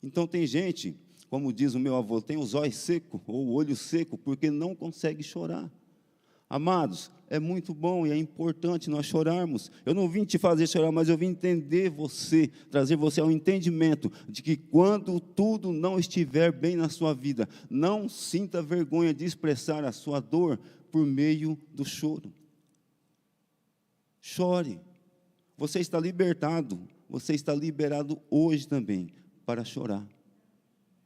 Então tem gente, como diz o meu avô, tem os olhos secos, ou o olho seco, porque não consegue chorar. Amados, é muito bom e é importante nós chorarmos. Eu não vim te fazer chorar, mas eu vim entender você, trazer você ao entendimento de que quando tudo não estiver bem na sua vida, não sinta vergonha de expressar a sua dor por meio do choro. Chore. Você está libertado, você está liberado hoje também para chorar.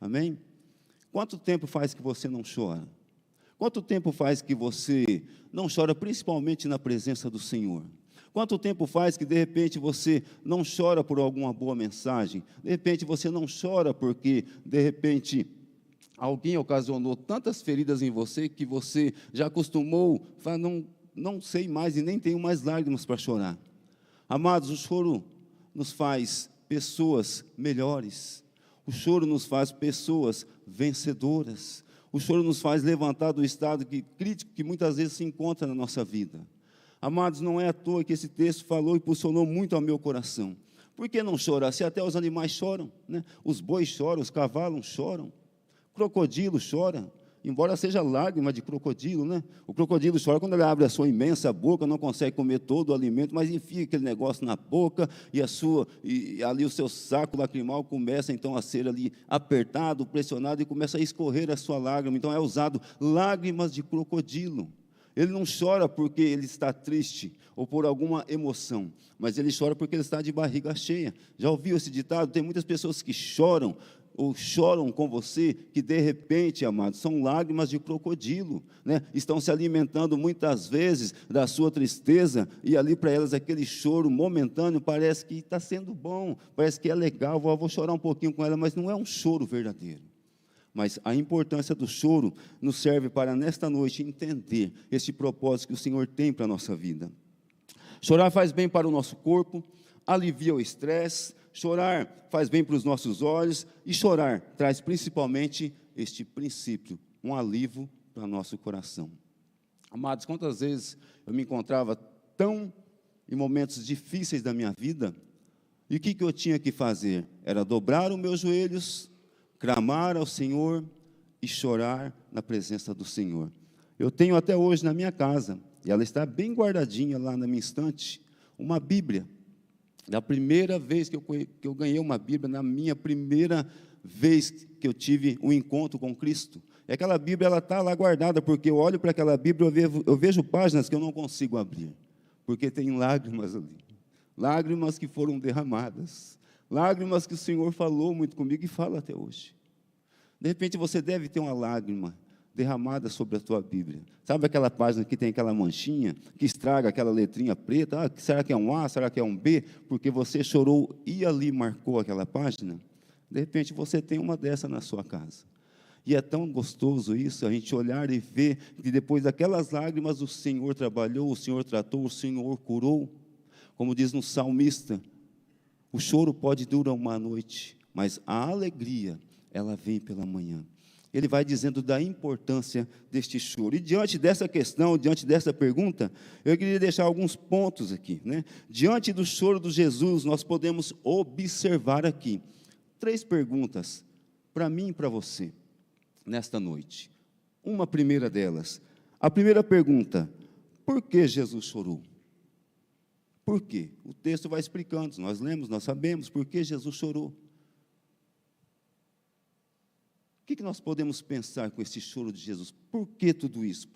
Amém? Quanto tempo faz que você não chora? Quanto tempo faz que você não chora, principalmente na presença do Senhor? Quanto tempo faz que, de repente, você não chora por alguma boa mensagem? De repente, você não chora porque, de repente, alguém ocasionou tantas feridas em você que você já acostumou, fala, não sei mais e nem tenho mais lágrimas para chorar. Amados, o choro nos faz pessoas melhores. O choro nos faz pessoas vencedoras. O choro nos faz levantar do estado crítico que muitas vezes se encontra na nossa vida. Amados, não é à toa que esse texto falou e impulsionou muito ao meu coração. Por que não chorar? Se até os animais choram, né? Os bois choram, os cavalos choram, crocodilo chora, embora seja lágrima de crocodilo, né? O crocodilo chora quando ele abre a sua imensa boca, não consegue comer todo o alimento, mas enfia aquele negócio na boca e ali o seu saco lacrimal começa então a ser ali apertado, pressionado e começa a escorrer a sua lágrima. Então é usado lágrimas de crocodilo. Ele não chora porque ele está triste ou por alguma emoção, mas ele chora porque ele está de barriga cheia. Já ouviu esse ditado? Tem muitas pessoas que choram ou choram com você, que de repente, amados, são lágrimas de crocodilo, né? Estão se alimentando muitas vezes da sua tristeza, e ali para elas aquele choro momentâneo parece que está sendo bom, parece que é legal, vou chorar um pouquinho com ela, mas não é um choro verdadeiro. Mas a importância do choro nos serve para, nesta noite, entender esse propósito que o Senhor tem para a nossa vida. Chorar faz bem para o nosso corpo, alivia o estresse, chorar faz bem para os nossos olhos, e chorar traz principalmente este princípio, um alívio para o nosso coração. Amados, quantas vezes eu me encontrava tão em momentos difíceis da minha vida, e o que eu tinha que fazer? Era dobrar os meus joelhos, clamar ao Senhor e chorar na presença do Senhor. Eu tenho até hoje na minha casa, e ela está bem guardadinha lá na minha estante, uma Bíblia. Da primeira vez que eu ganhei uma Bíblia, na minha primeira vez que eu tive um encontro com Cristo. E aquela Bíblia, ela está lá guardada, porque eu olho para aquela Bíblia, eu vejo páginas que eu não consigo abrir, porque tem lágrimas ali, lágrimas que foram derramadas, lágrimas que o Senhor falou muito comigo e fala até hoje. De repente você deve ter uma lágrima derramada sobre a tua Bíblia. Sabe aquela página que tem aquela manchinha, que estraga aquela letrinha preta? Será que é um A? Será que é um B? Porque você chorou e ali marcou aquela página. De repente você tem uma dessa na sua casa. E é tão gostoso isso, a gente olhar e ver que depois daquelas lágrimas o Senhor trabalhou, o Senhor tratou, o Senhor curou. Como diz no salmista, o choro pode durar uma noite, mas a alegria, ela vem pela manhã. Ele vai dizendo da importância deste choro. E diante dessa questão, diante dessa pergunta, eu queria deixar alguns pontos aqui, né? Diante do choro de Jesus, nós podemos observar aqui 3 perguntas para mim e para você, nesta noite. Uma primeira delas, a primeira pergunta: por que Jesus chorou? Por quê? O texto vai explicando, nós lemos, nós sabemos por que Jesus chorou. O que nós podemos pensar com esse choro de Jesus? Por que tudo isso?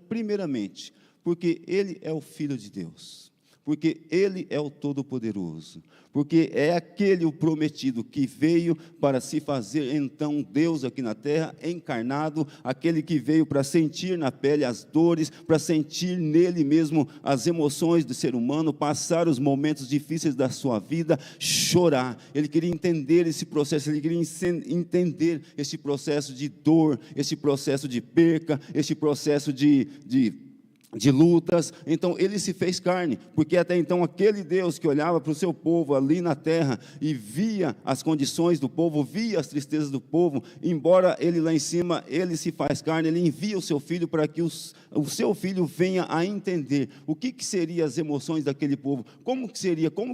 Primeiramente, porque Ele é o Filho de Deus, porque Ele é o Todo-Poderoso, porque é aquele o prometido que veio para se fazer então Deus aqui na terra, encarnado, aquele que veio para sentir na pele as dores, para sentir nele mesmo as emoções do ser humano, passar os momentos difíceis da sua vida, chorar. Ele queria entender esse processo, ele queria entender esse processo de dor, esse processo de perca, esse processo de lutas. Então ele se fez carne, porque até então aquele Deus que olhava para o seu povo ali na terra e via as condições do povo, via as tristezas do povo, embora ele lá em cima, ele se faz carne, ele envia o seu filho para que o seu filho venha a entender o que seriam as emoções daquele povo, como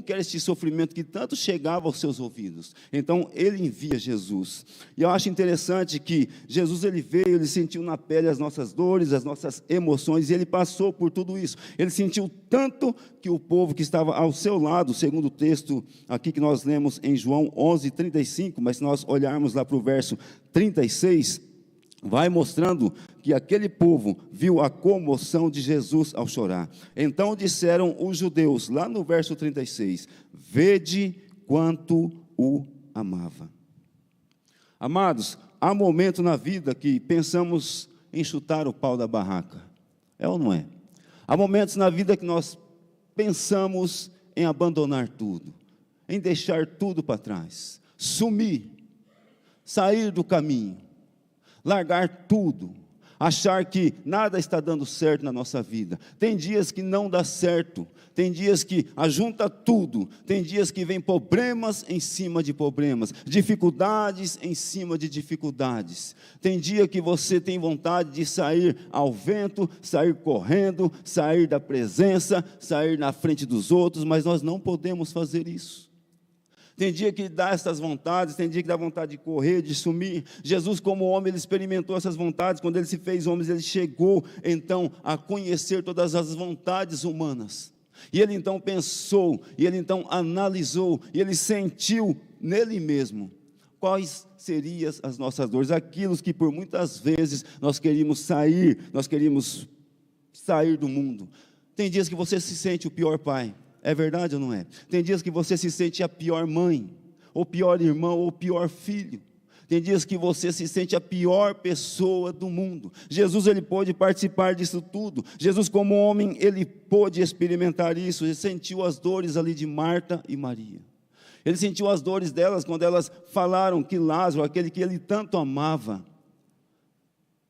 que era este sofrimento que tanto chegava aos seus ouvidos. Então ele envia Jesus, e eu acho interessante que Jesus, ele veio, ele sentiu na pele as nossas dores, as nossas emoções, e ele passou por tudo isso. Ele sentiu tanto que o povo que estava ao seu lado, segundo o texto aqui que nós lemos em João 11:35, mas se nós olharmos lá para o verso 36, vai mostrando que aquele povo viu a comoção de Jesus ao chorar. Então disseram os judeus, lá no verso 36, vede quanto o amava. Amados, há momento na vida que pensamos em chutar o pau da barraca. É ou não é? Há momentos na vida que nós pensamos em abandonar tudo, em deixar tudo para trás, sumir, sair do caminho, largar tudo. achar que nada está dando certo na nossa vida. Tem dias que não dá certo, tem dias que ajunta tudo, tem dias que vem problemas em cima de problemas, dificuldades em cima de dificuldades. Tem dia que você tem vontade de sair ao vento, sair correndo, sair da presença, sair na frente dos outros, mas nós não podemos fazer isso. Tem dia que dá essas vontades, tem dia que dá vontade de correr, de sumir. Jesus, como homem, ele experimentou essas vontades. Quando ele se fez homem, ele chegou, então, a conhecer todas as vontades humanas. E ele, então, pensou, e ele, então, analisou, e ele sentiu nele mesmo quais seriam as nossas dores. Aquilo que, por muitas vezes, nós queríamos sair do mundo. Tem dias que você se sente o pior pai. É verdade ou não é? Tem dias que você se sente a pior mãe, ou pior irmão, ou pior filho. Tem dias que você se sente a pior pessoa do mundo. Jesus, ele pôde participar disso tudo. Jesus, como homem, ele pôde experimentar isso. Ele sentiu as dores ali de Marta e Maria. Ele sentiu as dores delas quando elas falaram que Lázaro, aquele que ele tanto amava,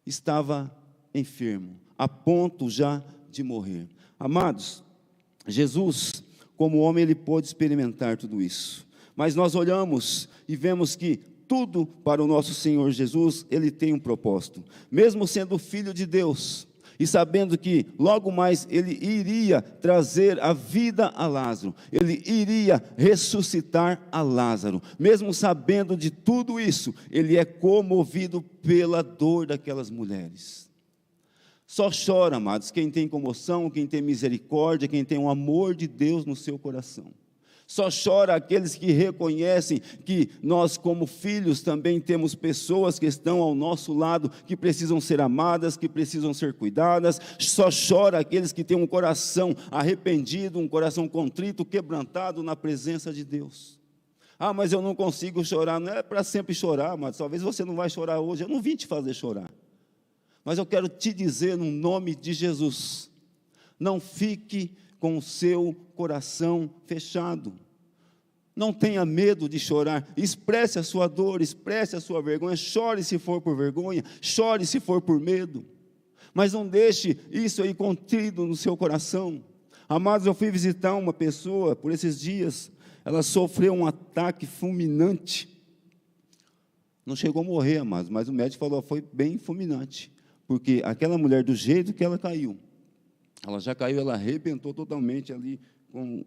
estava enfermo, a ponto já de morrer. Amados, Jesus, como homem, ele pôde experimentar tudo isso. Mas nós olhamos e vemos que tudo para o nosso Senhor Jesus, ele tem um propósito. Mesmo sendo filho de Deus, e sabendo que logo mais ele iria trazer a vida a Lázaro, ele iria ressuscitar a Lázaro. Mesmo sabendo de tudo isso, ele é comovido pela dor daquelas mulheres. Só chora, amados, quem tem comoção, quem tem misericórdia, quem tem o amor de Deus no seu coração. Só chora aqueles que reconhecem que nós, como filhos, também temos pessoas que estão ao nosso lado, que precisam ser amadas, que precisam ser cuidadas. Só chora aqueles que têm um coração arrependido, um coração contrito, quebrantado na presença de Deus. Ah, mas eu não consigo chorar. Não é para sempre chorar, mas talvez você não vai chorar hoje. Eu não vim te fazer chorar. Mas eu quero te dizer, no nome de Jesus, não fique com o seu coração fechado. Não tenha medo de chorar. Expresse a sua dor, expresse a sua vergonha. Chore se for por vergonha, chore se for por medo. Mas não deixe isso aí contido no seu coração. Amados, eu fui visitar uma pessoa por esses dias. Ela sofreu um ataque fulminante. Não chegou a morrer, amados, mas o médico falou que foi bem fulminante. Porque aquela mulher, do jeito que ela caiu, ela já caiu, ela arrebentou totalmente ali com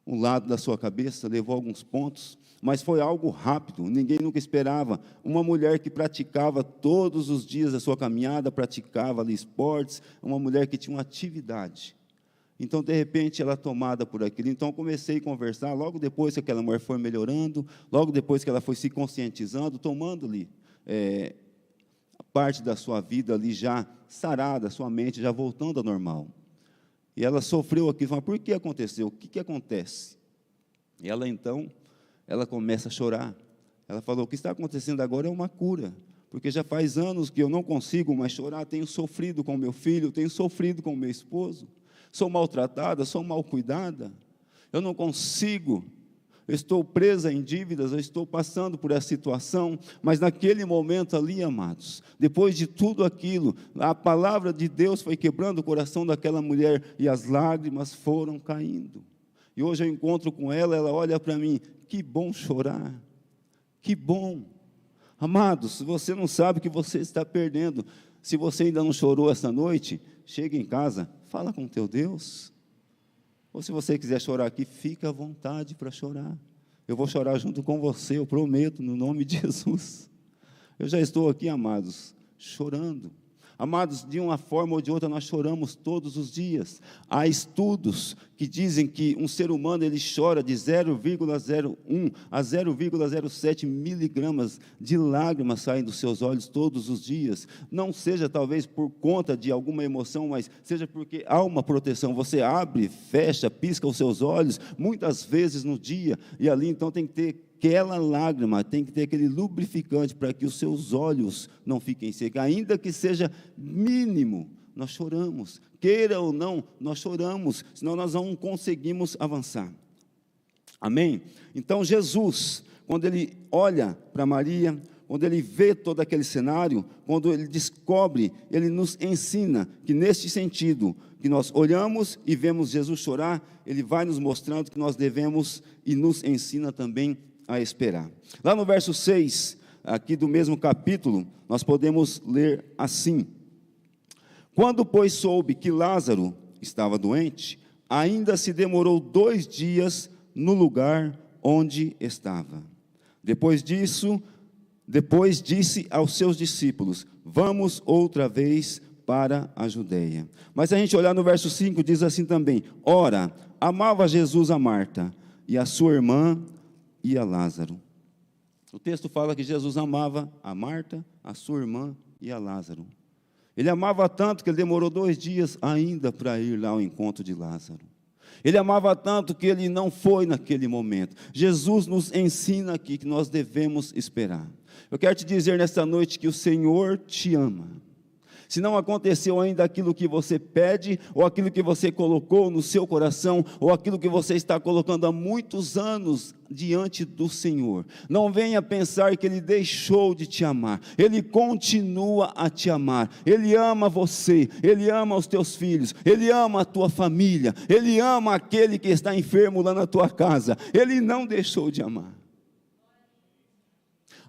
um lado da sua cabeça, levou alguns pontos, mas foi algo rápido, ninguém nunca esperava. Uma mulher que praticava todos os dias a sua caminhada, praticava ali esportes, uma mulher que tinha uma atividade. Então, de repente, ela tomada por aquilo. Então, eu comecei a conversar, logo depois que aquela mulher foi melhorando, logo depois que ela foi se conscientizando, tomando ali parte da sua vida ali já sarada, sua mente já voltando ao normal. E ela sofreu aquilo, falou, por que aconteceu? O que acontece? E ela então, ela começa a chorar. Ela falou, o que está acontecendo agora é uma cura, porque já faz anos que eu não consigo mais chorar, tenho sofrido com meu filho, tenho sofrido com meu esposo, sou maltratada, sou mal cuidada, eu não consigo. Eu estou presa em dívidas, eu estou passando por essa situação, mas naquele momento ali, amados, depois de tudo aquilo, a palavra de Deus foi quebrando o coração daquela mulher e as lágrimas foram caindo. E hoje eu encontro com ela, ela olha para mim, que bom chorar, que bom. Amados, se você não sabe o que você está perdendo, se você ainda não chorou essa noite, chega em casa, fala com o teu Deus. Ou se você quiser chorar aqui, fica à vontade para chorar. Eu vou chorar junto com você, eu prometo, no nome de Jesus. Eu já estou aqui, amados, chorando. Amados, de uma forma ou de outra, nós choramos todos os dias. Há estudos que dizem que um ser humano ele chora de 0,01 a 0,07 miligramas de lágrimas saem dos seus olhos todos os dias. Não seja talvez por conta de alguma emoção, mas seja porque há uma proteção. Você abre, fecha, pisca os seus olhos muitas vezes no dia, e ali então tem que ter aquela lágrima, tem que ter aquele lubrificante para que os seus olhos não fiquem secos, ainda que seja mínimo, nós choramos, queira ou não, nós choramos, senão nós não conseguimos avançar, amém? Então Jesus, quando ele olha para Maria, quando ele vê todo aquele cenário, quando ele descobre, ele nos ensina que neste sentido, que nós olhamos e vemos Jesus chorar, ele vai nos mostrando que nós devemos e nos ensina também a esperar. Lá no verso 6, aqui do mesmo capítulo, nós podemos ler assim: quando, pois, soube que Lázaro estava doente, ainda se demorou 2 dias no lugar onde estava. Depois disse aos seus discípulos: vamos outra vez para a Judeia. Mas se a gente olhar no verso 5, diz assim também: ora, amava Jesus a Marta, e a sua irmã, e a Lázaro. O texto fala que Jesus amava a Marta, a sua irmã e a Lázaro. Ele amava tanto que ele demorou 2 dias ainda para ir lá ao encontro de Lázaro. Ele amava tanto que ele não foi naquele momento. Jesus nos ensina aqui que nós devemos esperar. Eu quero te dizer nesta noite que o Senhor te ama. Se não aconteceu ainda aquilo que você pede, ou aquilo que você colocou no seu coração, ou aquilo que você está colocando há muitos anos diante do Senhor, não venha pensar que Ele deixou de te amar. Ele continua a te amar. Ele ama você, Ele ama os teus filhos, Ele ama a tua família, Ele ama aquele que está enfermo lá na tua casa. Ele não deixou de amar.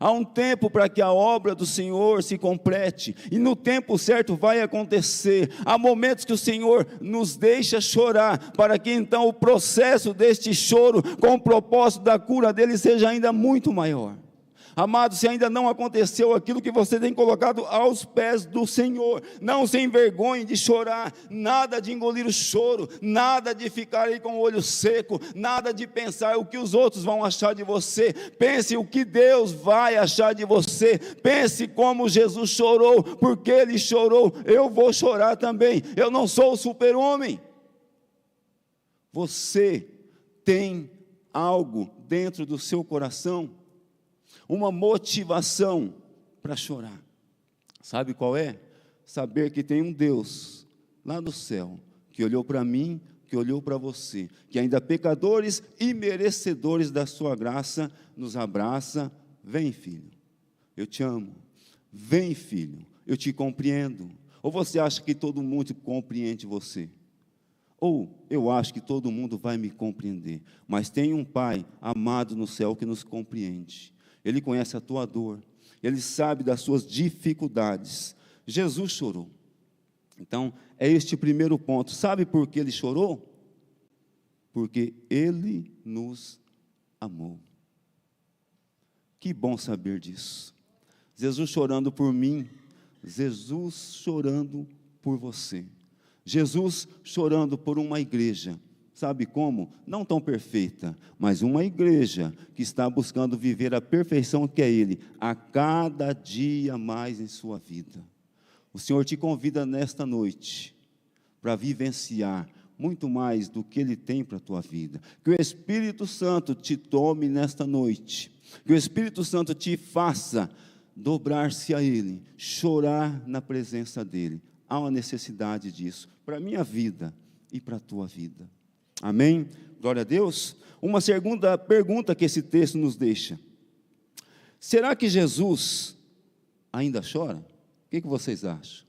Há um tempo para que a obra do Senhor se complete, e no tempo certo vai acontecer. Há momentos que o Senhor nos deixa chorar, para que então o processo deste choro, com o propósito da cura dele, seja ainda muito maior. Amado, se ainda não aconteceu aquilo que você tem colocado aos pés do Senhor, não se envergonhe de chorar, nada de engolir o choro, nada de ficar aí com o olho seco, nada de pensar o que os outros vão achar de você. Pense o que Deus vai achar de você. Pense como Jesus chorou, porque Ele chorou. Eu vou chorar também. Eu não sou o super-homem. Você tem algo dentro do seu coração, uma motivação para chorar. Sabe qual é? Saber que tem um Deus lá do céu, que olhou para mim, que olhou para você, que ainda pecadores e merecedores da sua graça, nos abraça. Vem, filho, eu te amo. Vem, filho, eu te compreendo. Ou você acha que todo mundo compreende você? Ou eu acho que todo mundo vai me compreender, mas tem um Pai amado no céu que nos compreende. Ele conhece a tua dor, Ele sabe das suas dificuldades. Jesus chorou. Então, é este o primeiro ponto. Sabe por que Ele chorou? Porque Ele nos amou. Que bom saber disso. Jesus chorando por mim, Jesus chorando por você. Jesus chorando por uma igreja. Sabe como? Não tão perfeita, mas uma igreja que está buscando viver a perfeição que é Ele, a cada dia mais em sua vida. O Senhor te convida nesta noite para vivenciar muito mais do que Ele tem para a tua vida. Que o Espírito Santo te tome nesta noite, que o Espírito Santo te faça dobrar-se a Ele, chorar na presença dEle. Há uma necessidade disso para a minha vida e para a tua vida. Amém? Glória a Deus. Uma segunda pergunta que esse texto nos deixa: será que Jesus ainda chora? O que vocês acham?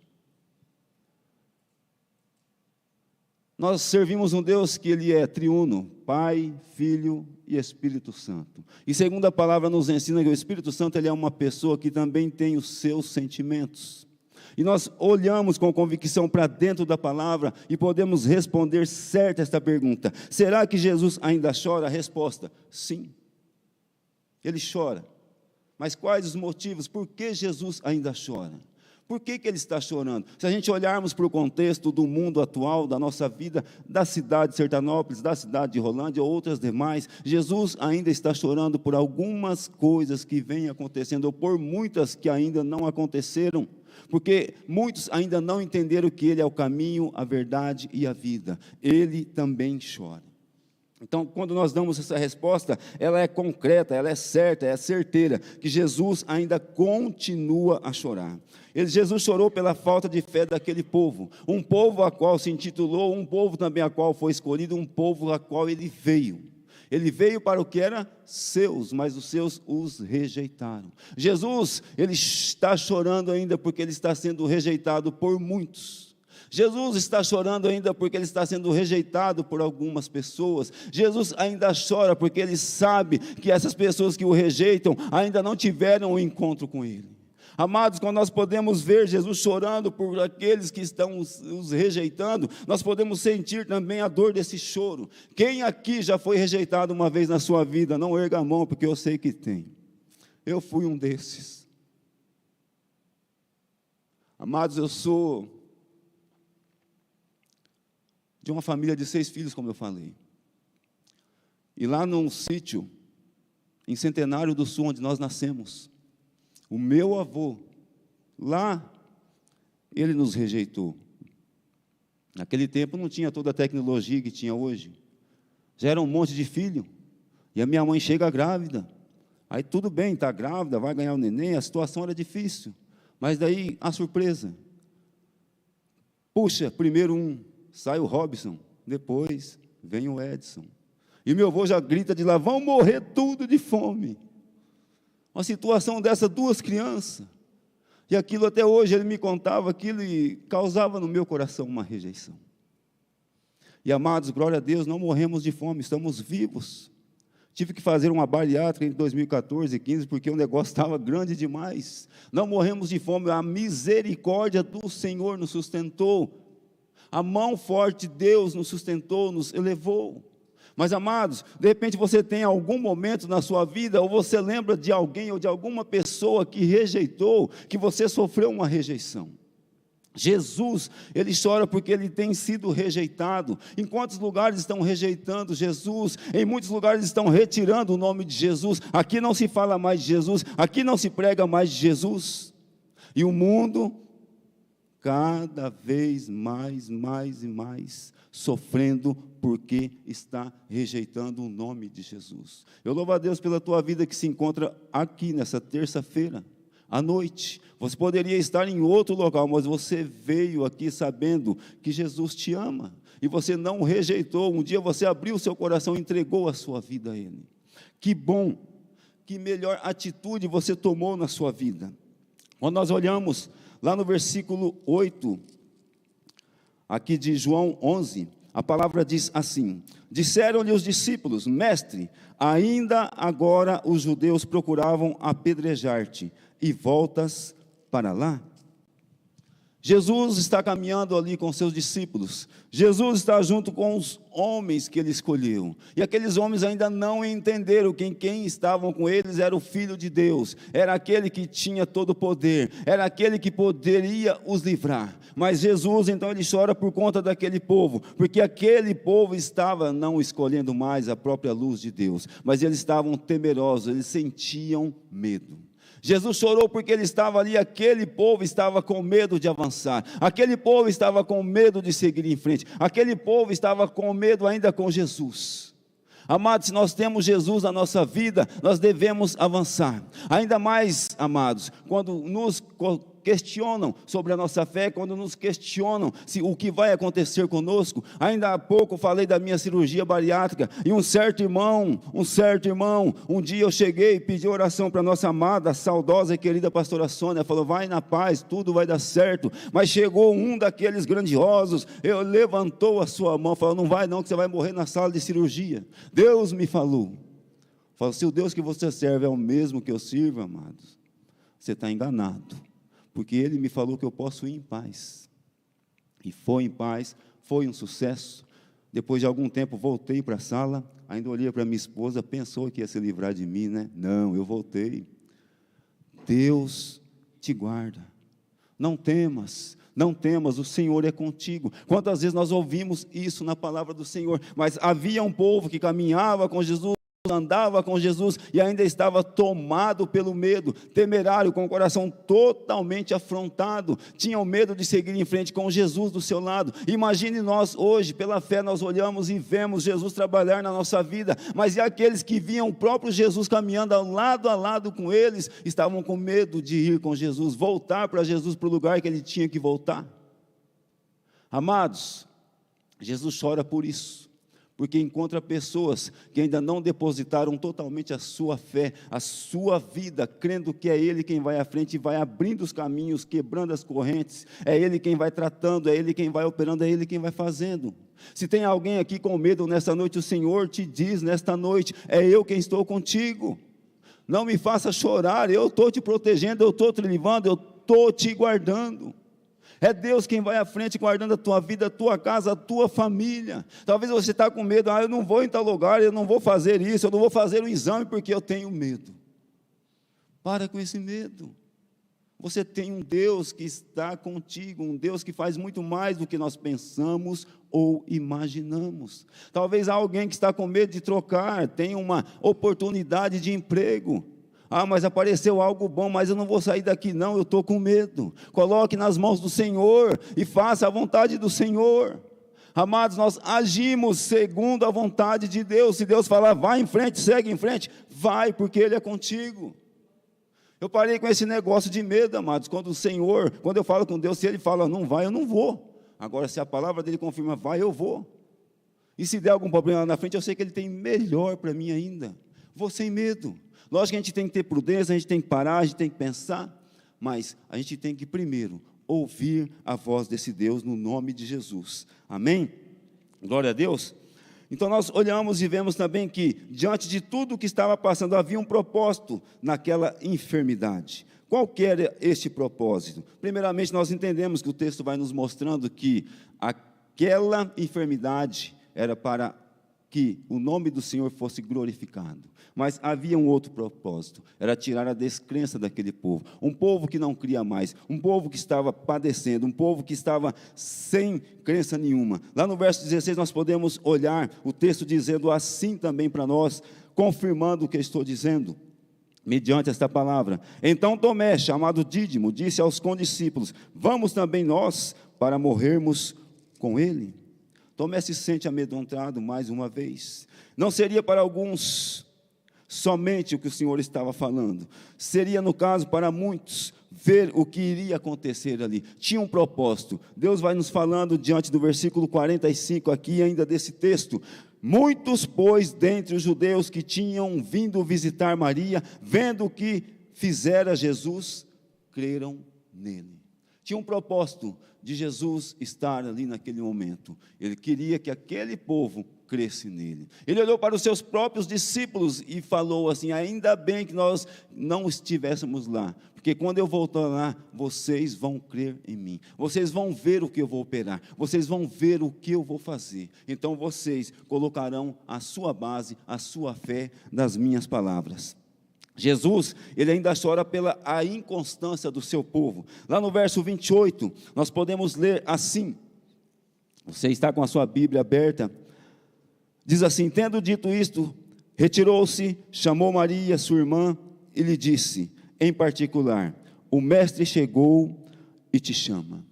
Nós servimos um Deus que Ele é triuno, Pai, Filho e Espírito Santo. E segundo a palavra nos ensina que o Espírito Santo ele é uma pessoa que também tem os seus sentimentos. E nós olhamos com convicção para dentro da palavra e podemos responder certo esta pergunta: será que Jesus ainda chora? A resposta: sim, Ele chora. Mas quais os motivos? Por que Jesus ainda chora? Por que Ele está chorando? Se a gente olharmos para o contexto do mundo atual, da nossa vida, da cidade de Sertanópolis, da cidade de Rolândia ou outras demais, Jesus ainda está chorando por algumas coisas que vêm acontecendo, ou por muitas que ainda não aconteceram. Porque muitos ainda não entenderam que Ele é o caminho, a verdade e a vida. Ele também chora. Então, quando nós damos essa resposta, ela é concreta, ela é certa, é certeira, que Jesus ainda continua a chorar. Jesus chorou pela falta de fé daquele povo, um povo a qual se intitulou, um povo também a qual foi escolhido, um povo a qual Ele veio. Ele veio para o que era seus, mas os seus os rejeitaram. Jesus, ele está chorando ainda porque ele está sendo rejeitado por muitos. Jesus está chorando ainda porque ele está sendo rejeitado por algumas pessoas. Jesus ainda chora porque ele sabe que essas pessoas que o rejeitam ainda não tiveram um encontro com ele. Amados, quando nós podemos ver Jesus chorando por aqueles que estão os rejeitando, nós podemos sentir também a dor desse choro. Quem aqui já foi rejeitado uma vez na sua vida? Não erga a mão, porque eu sei que tem. Eu fui um desses. Amados, eu sou de uma família de 6 filhos, como eu falei. E lá num sítio, em Centenário do Sul, onde nós nascemos, o meu avô, lá, ele nos rejeitou. Naquele tempo não tinha toda a tecnologia que tinha hoje. Já era um monte de filho. E a minha mãe chega grávida. Aí tudo bem, está grávida, vai ganhar o neném, a situação era difícil. Mas daí, a surpresa. Puxa, primeiro sai o Robson, depois vem o Edson. E meu avô já grita de lá, vão morrer tudo de fome. Uma situação dessa, 2 crianças, e aquilo até hoje, ele me contava aquilo e causava no meu coração uma rejeição. E amados, glória a Deus, não morremos de fome, estamos vivos. Tive que fazer uma bariátrica em 2014 e 2015, porque o negócio estava grande demais. Não morremos de fome, a misericórdia do Senhor nos sustentou, a mão forte de Deus nos sustentou, nos elevou. Mas, amados, de repente você tem algum momento na sua vida, ou você lembra de alguém ou de alguma pessoa que rejeitou, que você sofreu uma rejeição. Jesus, ele chora porque ele tem sido rejeitado. Em quantos lugares estão rejeitando Jesus? Em muitos lugares estão retirando o nome de Jesus. Aqui não se fala mais de Jesus, aqui não se prega mais de Jesus. E o mundo, cada vez mais e mais, sofrendo porque está rejeitando o nome de Jesus. Eu louvo a Deus pela tua vida que se encontra aqui nessa terça-feira, à noite. Você poderia estar em outro local, mas você veio aqui sabendo que Jesus te ama, e você não o rejeitou. Um dia você abriu o seu coração e entregou a sua vida a Ele. Que bom, que melhor atitude você tomou na sua vida. Quando nós olhamos lá no versículo 8, aqui de João 11, a palavra diz assim: disseram-lhe os discípulos, mestre, ainda agora os judeus procuravam apedrejar-te, e voltas para lá? Jesus está caminhando ali com seus discípulos. Jesus está junto com os homens que ele escolheu. E aqueles homens ainda não entenderam que quem estavam com eles era o Filho de Deus. Era aquele que tinha todo o poder. Era aquele que poderia os livrar. Mas Jesus, então, ele chora por conta daquele povo. Porque aquele povo estava não escolhendo mais a própria luz de Deus. Mas eles estavam temerosos, eles sentiam medo. Jesus chorou porque ele estava ali, aquele povo estava com medo de avançar, aquele povo estava com medo de seguir em frente, aquele povo estava com medo ainda com Jesus. Amados, se nós temos Jesus na nossa vida, nós devemos avançar. Ainda mais, amados, quando nos questionam sobre a nossa fé, quando nos questionam o que vai acontecer conosco. Ainda há pouco falei da minha cirurgia bariátrica, e um certo irmão, um dia eu cheguei e pedi oração para a nossa amada, saudosa e querida pastora Sônia, falou, vai na paz, tudo vai dar certo. Mas chegou um daqueles grandiosos, levantou a sua mão, falou, não vai não, que você vai morrer na sala de cirurgia. Deus me falou, se o Deus que você serve é o mesmo que eu sirvo, amados, você está enganado. Porque ele me falou que eu posso ir em paz. E foi em paz, foi um sucesso. Depois de algum tempo voltei para a sala, ainda olhei para minha esposa, pensou que ia se livrar de mim, né? Não, eu voltei. Deus te guarda. Não temas, o Senhor é contigo. Quantas vezes nós ouvimos isso na palavra do Senhor, mas havia um povo que caminhava com Jesus, andava com Jesus e ainda estava tomado pelo medo, temerário, com o coração totalmente afrontado, tinham medo de seguir em frente com Jesus do seu lado. Imagine nós hoje, pela fé nós olhamos e vemos Jesus trabalhar na nossa vida, mas e aqueles que viam o próprio Jesus caminhando lado a lado com eles, estavam com medo de ir com Jesus, voltar para Jesus, para o lugar que ele tinha que voltar. Amados, Jesus chora por isso, porque encontra pessoas que ainda não depositaram totalmente a sua fé, a sua vida, crendo que é Ele quem vai à frente e vai abrindo os caminhos, quebrando as correntes, é Ele quem vai tratando, é Ele quem vai operando, é Ele quem vai fazendo. Se tem alguém aqui com medo nesta noite, o Senhor te diz nesta noite: é eu quem estou contigo, não me faça chorar, eu estou te protegendo, eu estou te livrando, eu estou te guardando. É Deus quem vai à frente guardando a tua vida, a tua casa, a tua família. Talvez você está com medo: eu não vou em tal lugar, eu não vou fazer isso, eu não vou fazer o exame porque eu tenho medo. Para com esse medo. Você tem um Deus que está contigo, um Deus que faz muito mais do que nós pensamos ou imaginamos. Talvez alguém que está com medo de trocar, tenha uma oportunidade de emprego. Mas apareceu algo bom, mas eu não vou sair daqui não, eu estou com medo. Coloque nas mãos do Senhor e faça a vontade do Senhor. Amados, nós agimos segundo a vontade de Deus. Se Deus falar, vai em frente, segue em frente, vai, porque Ele é contigo. Eu parei com esse negócio de medo, amados. Quando eu falo com Deus, se Ele fala, não vai, eu não vou. Agora, se a palavra dEle confirma, vai, eu vou. E se der algum problema lá na frente, eu sei que Ele tem melhor para mim ainda. Vou sem medo. Lógico que a gente tem que ter prudência, a gente tem que parar, a gente tem que pensar, mas a gente tem que primeiro ouvir a voz desse Deus no nome de Jesus. Amém? Glória a Deus. Então nós olhamos e vemos também que diante de tudo o que estava passando, havia um propósito naquela enfermidade. Qual que era este propósito? Primeiramente, nós entendemos que o texto vai nos mostrando que aquela enfermidade era para que o nome do Senhor fosse glorificado. Mas havia um outro propósito, era tirar a descrença daquele povo, um povo que não cria mais, um povo que estava padecendo, um povo que estava sem crença nenhuma. Lá no verso 16 nós podemos olhar o texto dizendo assim também para nós, confirmando o que eu estou dizendo, mediante esta palavra. Então Tomé, chamado Dídimo, disse aos condiscípulos: vamos também nós para morrermos com ele? Tomé se sente amedrontado mais uma vez. Não seria para alguns somente o que o Senhor estava falando, seria no caso para muitos ver o que iria acontecer ali. Tinha um propósito. Deus vai nos falando diante do versículo 45 aqui ainda desse texto: muitos, pois, dentre os judeus que tinham vindo visitar Maria, vendo o que fizera Jesus, creram nele. Tinha um propósito de Jesus estar ali naquele momento. Ele queria que aquele povo cresce nele. Ele olhou para os seus próprios discípulos e falou assim: ainda bem que nós não estivéssemos lá, porque quando eu voltar lá, vocês vão crer em mim, vocês vão ver o que eu vou operar, vocês vão ver o que eu vou fazer, então vocês colocarão a sua base, a sua fé nas minhas palavras. Jesus, ele ainda chora pela a inconstância do seu povo. Lá no verso 28, nós podemos ler assim, você está com a sua Bíblia aberta, diz assim: tendo dito isto, retirou-se, chamou Maria, sua irmã, e lhe disse, em particular: o mestre chegou e te chama.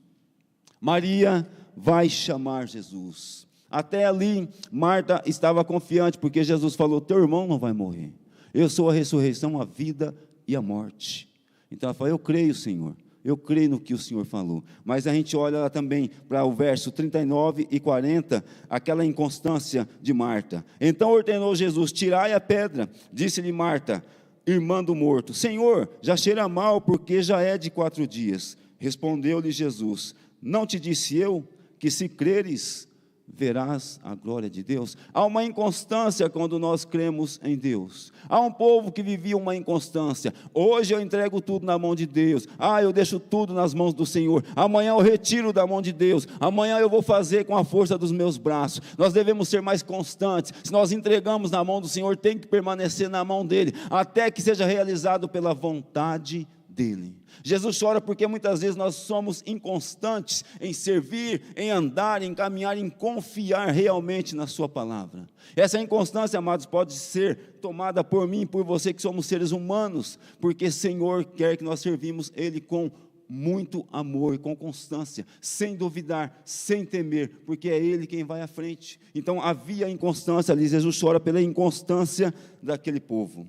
Maria vai chamar Jesus. Até ali, Marta estava confiante, porque Jesus falou: teu irmão não vai morrer. Eu sou a ressurreição, a vida e a morte. Então ela falou: eu creio, Senhor, eu creio no que o Senhor falou. Mas a gente olha lá também para o verso 39 e 40, aquela inconstância de Marta. Então ordenou Jesus: tirai a pedra. Disse-lhe Marta, irmã do morto: Senhor, já cheira mal, porque já é de 4 dias. Respondeu-lhe Jesus: não te disse eu que se creres, verás a glória de Deus? Há uma inconstância quando nós cremos em Deus. Há um povo que vivia uma inconstância. Hoje eu entrego tudo na mão de Deus. Eu deixo tudo nas mãos do Senhor. Amanhã eu retiro da mão de Deus. Amanhã eu vou fazer com a força dos meus braços. Nós devemos ser mais constantes. Se nós entregamos na mão do Senhor, tem que permanecer na mão dEle, até que seja realizado pela vontade dEle. Jesus chora porque muitas vezes nós somos inconstantes em servir, em andar, em caminhar, em confiar realmente na sua palavra. Essa inconstância, amados, pode ser tomada por mim e por você, que somos seres humanos, porque o Senhor quer que nós servimos Ele com muito amor e com constância, sem duvidar, sem temer, porque é Ele quem vai à frente. Então havia inconstância ali. Jesus chora pela inconstância daquele povo.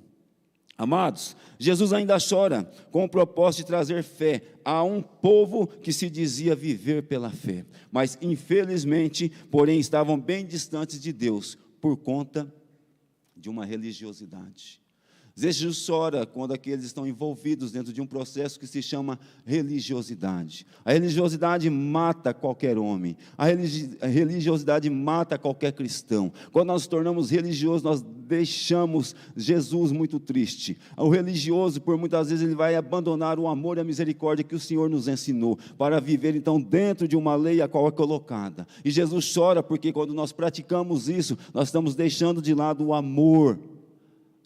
Amados, Jesus ainda chora com o propósito de trazer fé a um povo que se dizia viver pela fé, mas infelizmente, porém, estavam bem distantes de Deus, por conta de uma religiosidade. Jesus chora quando aqueles estão envolvidos dentro de um processo que se chama religiosidade. A religiosidade mata qualquer homem. A religiosidade mata qualquer cristão. Quando nós nos tornamos religiosos, nós deixamos Jesus muito triste. O religioso, por muitas vezes, ele vai abandonar o amor e a misericórdia que o Senhor nos ensinou, para viver então dentro de uma lei a qual é colocada. E Jesus chora porque quando nós praticamos isso, nós estamos deixando de lado o amor,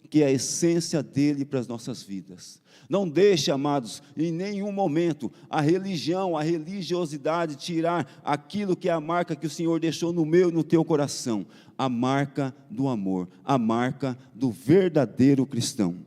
que é a essência dele para as nossas vidas. Não deixe, amados, em nenhum momento a religião, a religiosidade tirar aquilo que é a marca que o Senhor deixou no meu e no teu coração, a marca do amor, a marca do verdadeiro cristão.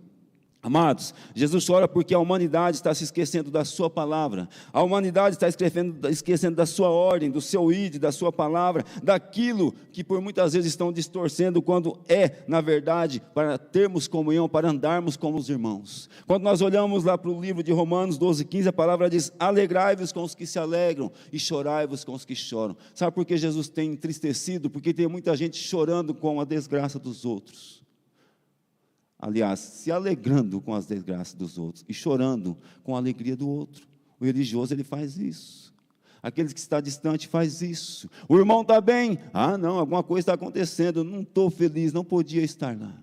Amados, Jesus chora porque a humanidade está se esquecendo da sua palavra, a humanidade está esquecendo da sua ordem, do seu ide, da sua palavra, daquilo que por muitas vezes estão distorcendo, quando é, na verdade, para termos comunhão, para andarmos como os irmãos. Quando nós olhamos lá para o livro de Romanos 12:15, a palavra diz: alegrai-vos com os que se alegram e chorai-vos com os que choram. Sabe por que Jesus tem entristecido? Porque tem muita gente chorando com a desgraça dos outros. Aliás, se alegrando com as desgraças dos outros e chorando com a alegria do outro. O religioso, ele faz isso. Aquele que está distante faz isso. O irmão está bem. Ah, não, alguma coisa está acontecendo. Eu não estou feliz, não podia estar lá.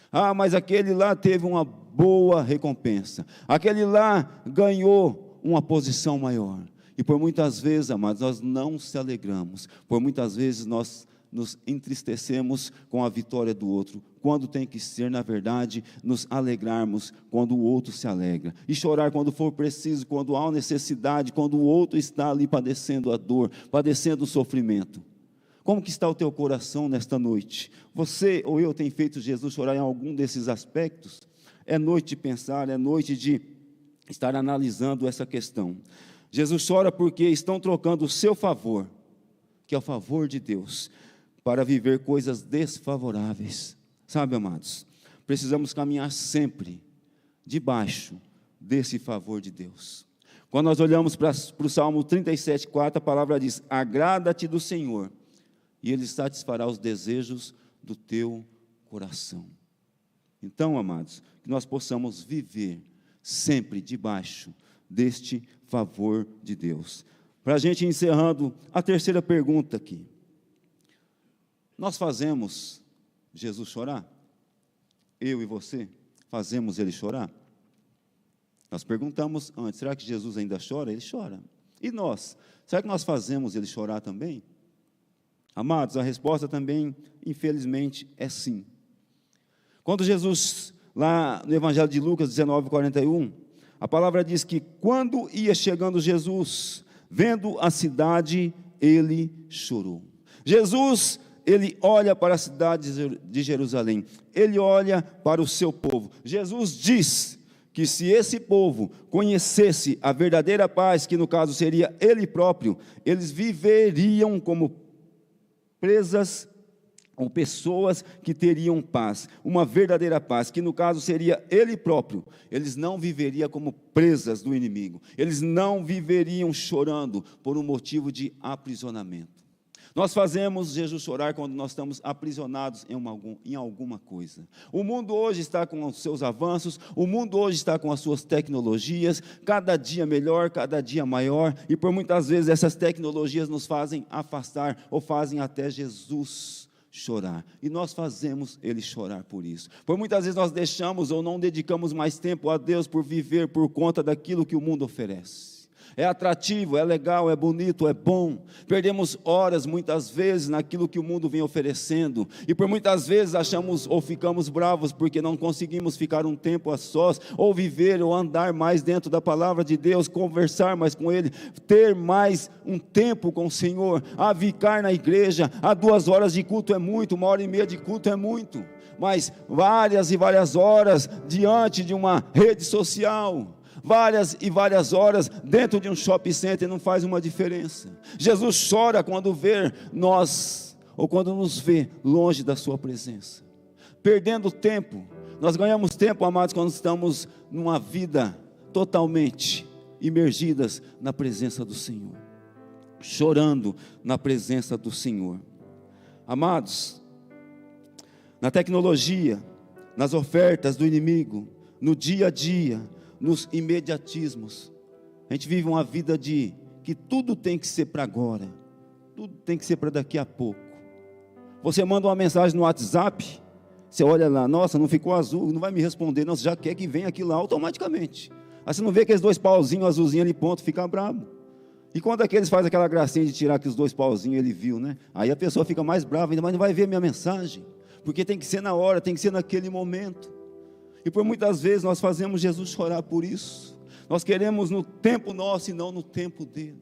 Ah, mas aquele lá teve uma boa recompensa. Aquele lá ganhou uma posição maior. E por muitas vezes, amados, nós não se alegramos. Por muitas vezes nós nos entristecemos com a vitória do outro, quando tem que ser, na verdade, nos alegrarmos quando o outro se alegra, e chorar quando for preciso, quando há necessidade, quando o outro está ali padecendo a dor, padecendo o sofrimento. Como que está o teu coração nesta noite? Você ou eu tem feito Jesus chorar em algum desses aspectos? É noite de pensar, é noite de estar analisando essa questão. Jesus chora porque estão trocando o seu favor, que é o favor de Deus, para viver coisas desfavoráveis. Sabe, amados, precisamos caminhar sempre debaixo desse favor de Deus. Quando nós olhamos para o Salmo 37:4, a palavra diz: agrada-te do Senhor, e Ele satisfará os desejos do teu coração. Então, amados, que nós possamos viver sempre debaixo deste favor de Deus. Para a gente encerrando, a terceira pergunta aqui. Nós fazemos Jesus chorar? Eu e você fazemos Ele chorar? Nós perguntamos antes, será que Jesus ainda chora? Ele chora. E nós? Será que nós fazemos Ele chorar também? Amados, a resposta também, infelizmente, é sim. Quando Jesus, lá no Evangelho de Lucas 19:41, a palavra diz que quando ia chegando Jesus, vendo a cidade, Ele chorou. Jesus, Ele olha para a cidade de Jerusalém, Ele olha para o seu povo. Jesus diz que se esse povo conhecesse a verdadeira paz, que no caso seria Ele próprio, eles viveriam como presas, ou pessoas que teriam paz, uma verdadeira paz, que no caso seria Ele próprio. Eles não viveriam como presas do inimigo, eles não viveriam chorando por um motivo de aprisionamento. Nós fazemos Jesus chorar quando nós estamos aprisionados em alguma coisa. O mundo hoje está com os seus avanços, o mundo hoje está com as suas tecnologias, cada dia melhor, cada dia maior, e por muitas vezes essas tecnologias nos fazem afastar, ou fazem até Jesus chorar, e nós fazemos Ele chorar por isso. Por muitas vezes nós deixamos ou não dedicamos mais tempo a Deus por viver por conta daquilo que o mundo oferece. É atrativo, é legal, é bonito, é bom. Perdemos horas muitas vezes naquilo que o mundo vem oferecendo, e por muitas vezes achamos ou ficamos bravos porque não conseguimos ficar um tempo a sós, ou viver ou andar mais dentro da palavra de Deus, conversar mais com Ele, ter mais um tempo com o Senhor. Ficar na igreja, 2 horas de culto é muito, 1h30 de culto é muito, mas várias e várias horas diante de uma rede social, várias e várias horas dentro de um shopping center não faz uma diferença. Jesus chora quando vê nós, ou quando nos vê longe da sua presença, perdendo tempo. Nós ganhamos tempo, amados, quando estamos numa vida totalmente imergidas na presença do Senhor, chorando na presença do Senhor. Amados, na tecnologia, nas ofertas do inimigo, no dia a dia, nos imediatismos. A gente vive uma vida de que tudo tem que ser para agora, tudo tem que ser para daqui a pouco. Você manda uma mensagem no WhatsApp, você olha lá, nossa, não ficou azul, não vai me responder, não, você já quer que venha aquilo lá automaticamente. Aí você não vê aqueles 2 pauzinhos azulzinhos ali, ponto, fica bravo. E quando aqueles faz aquela gracinha de tirar aqueles 2 pauzinhos, ele viu, né? Aí a pessoa fica mais brava, ainda mais não vai ver minha mensagem, porque tem que ser na hora, tem que ser naquele momento. E por muitas vezes nós fazemos Jesus chorar por isso. Nós queremos no tempo nosso e não no tempo dele.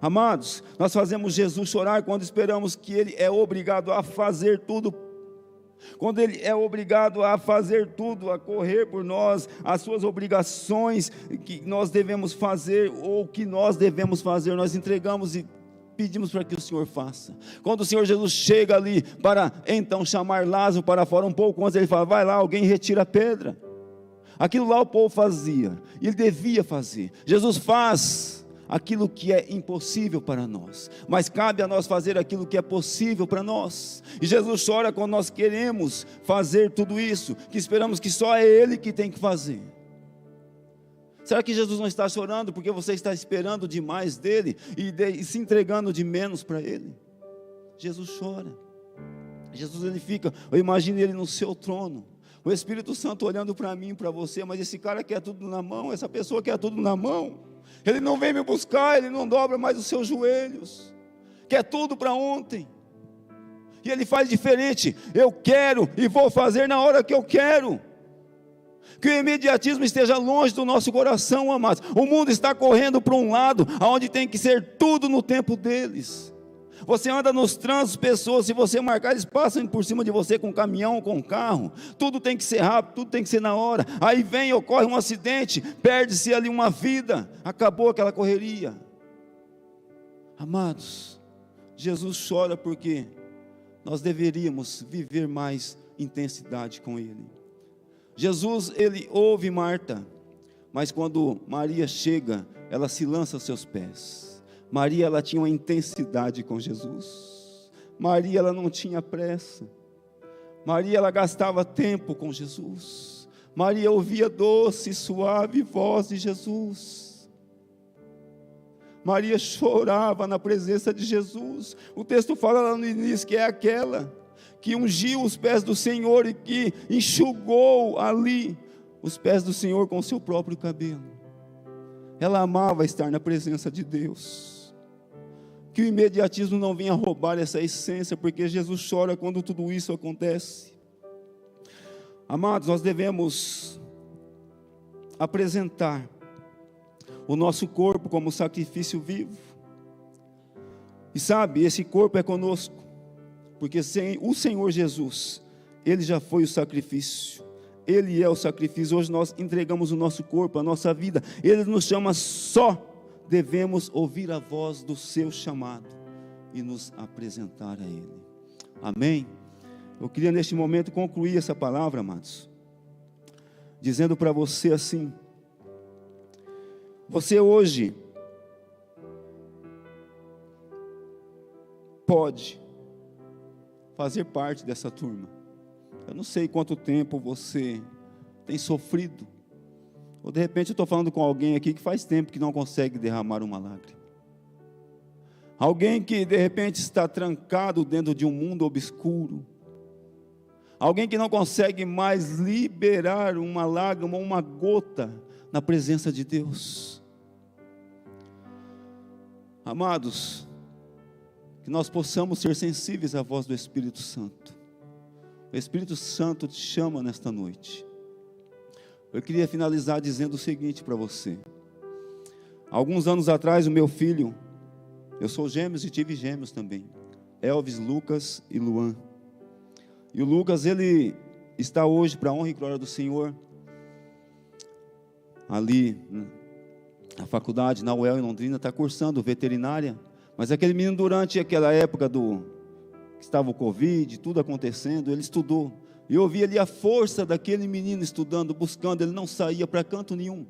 Amados, nós fazemos Jesus chorar quando esperamos que ele é obrigado a fazer tudo. Quando ele é obrigado a fazer tudo, a correr por nós, as suas obrigações que nós devemos fazer, ou que nós devemos fazer, nós entregamos e pedimos para que o Senhor faça. Quando o Senhor Jesus chega ali para então chamar Lázaro para fora, um pouco antes ele fala, vai lá, alguém retira a pedra. Aquilo lá o povo fazia, ele devia fazer. Jesus faz aquilo que é impossível para nós, mas cabe a nós fazer aquilo que é possível para nós. E Jesus chora quando nós queremos fazer tudo isso, que esperamos que só é ele que tem que fazer. Será que Jesus não está chorando porque você está esperando demais dele e se entregando de menos para ele? Jesus chora. Jesus, ele fica, eu imagino ele no seu trono, o Espírito Santo olhando para mim, para você, mas esse cara quer tudo na mão, essa pessoa quer tudo na mão, ele não vem me buscar, ele não dobra mais os seus joelhos, quer tudo para ontem, e ele faz diferente, eu quero e vou fazer na hora que eu quero. Que o imediatismo esteja longe do nosso coração, amados. O mundo está correndo para um lado, onde tem que ser tudo no tempo deles. Você anda nos trânsitos, pessoas, se você marcar, eles passam por cima de você com caminhão, com carro, tudo tem que ser rápido, tudo tem que ser na hora. Aí vem, ocorre um acidente, perde-se ali uma vida, acabou aquela correria. Amados, Jesus chora porque nós deveríamos viver mais intensidade com ele. Jesus, ele ouve Marta, mas quando Maria chega, ela se lança aos seus pés. Maria, ela tinha uma intensidade com Jesus. Maria, ela não tinha pressa. Maria, ela gastava tempo com Jesus. Maria ouvia doce e suave voz de Jesus. Maria chorava na presença de Jesus. O texto fala lá no início que é aquela que ungiu os pés do Senhor e que enxugou ali os pés do Senhor com o seu próprio cabelo. Ela amava estar na presença de Deus. Que o imediatismo não venha roubar essa essência, porque Jesus chora quando tudo isso acontece. Amados, nós devemos apresentar o nosso corpo como sacrifício vivo. E sabe, esse corpo é conosco. Porque sem o Senhor Jesus, ele já foi o sacrifício, ele é o sacrifício. Hoje nós entregamos o nosso corpo, a nossa vida, ele nos chama, só devemos ouvir a voz do seu chamado e nos apresentar a ele. Amém? Eu queria neste momento concluir essa palavra, amados, dizendo para você assim: você hoje pode fazer parte dessa turma. Eu não sei quanto tempo você tem sofrido, ou de repente eu estou falando com alguém aqui que faz tempo que não consegue derramar uma lágrima. Alguém que de repente está trancado dentro de um mundo obscuro. Alguém que não consegue mais liberar uma lágrima, uma gota na presença de Deus. Amados, que nós possamos ser sensíveis à voz do Espírito Santo. O Espírito Santo te chama nesta noite. Eu queria finalizar dizendo o seguinte para você. Alguns anos atrás, o meu filho, eu sou gêmeos e tive gêmeos também, Elvis, Lucas e Luan. E o Lucas, ele está hoje, para a honra e glória do Senhor, ali na faculdade, na UEL em Londrina, está cursando veterinária. Mas aquele menino, durante aquela época que estava o Covid, tudo acontecendo, ele estudou. E eu vi ali a força daquele menino estudando, buscando, ele não saía para canto nenhum.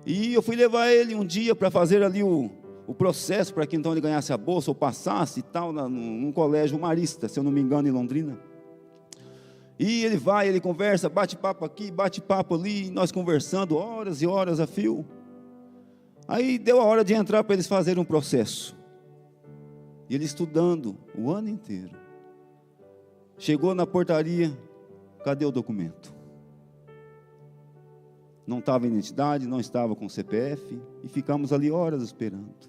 E eu fui levar ele um dia para fazer ali o processo, para que então ele ganhasse a bolsa, ou passasse e tal, num colégio marista, se eu não me engano, em Londrina. E ele vai, ele conversa, bate papo aqui, bate papo ali, nós conversando horas e horas a fio. Aí deu a hora de entrar para eles fazerem um processo. E ele estudando o ano inteiro. Chegou na portaria, cadê o documento? Não estava identidade, não estava com CPF, e ficamos ali horas esperando.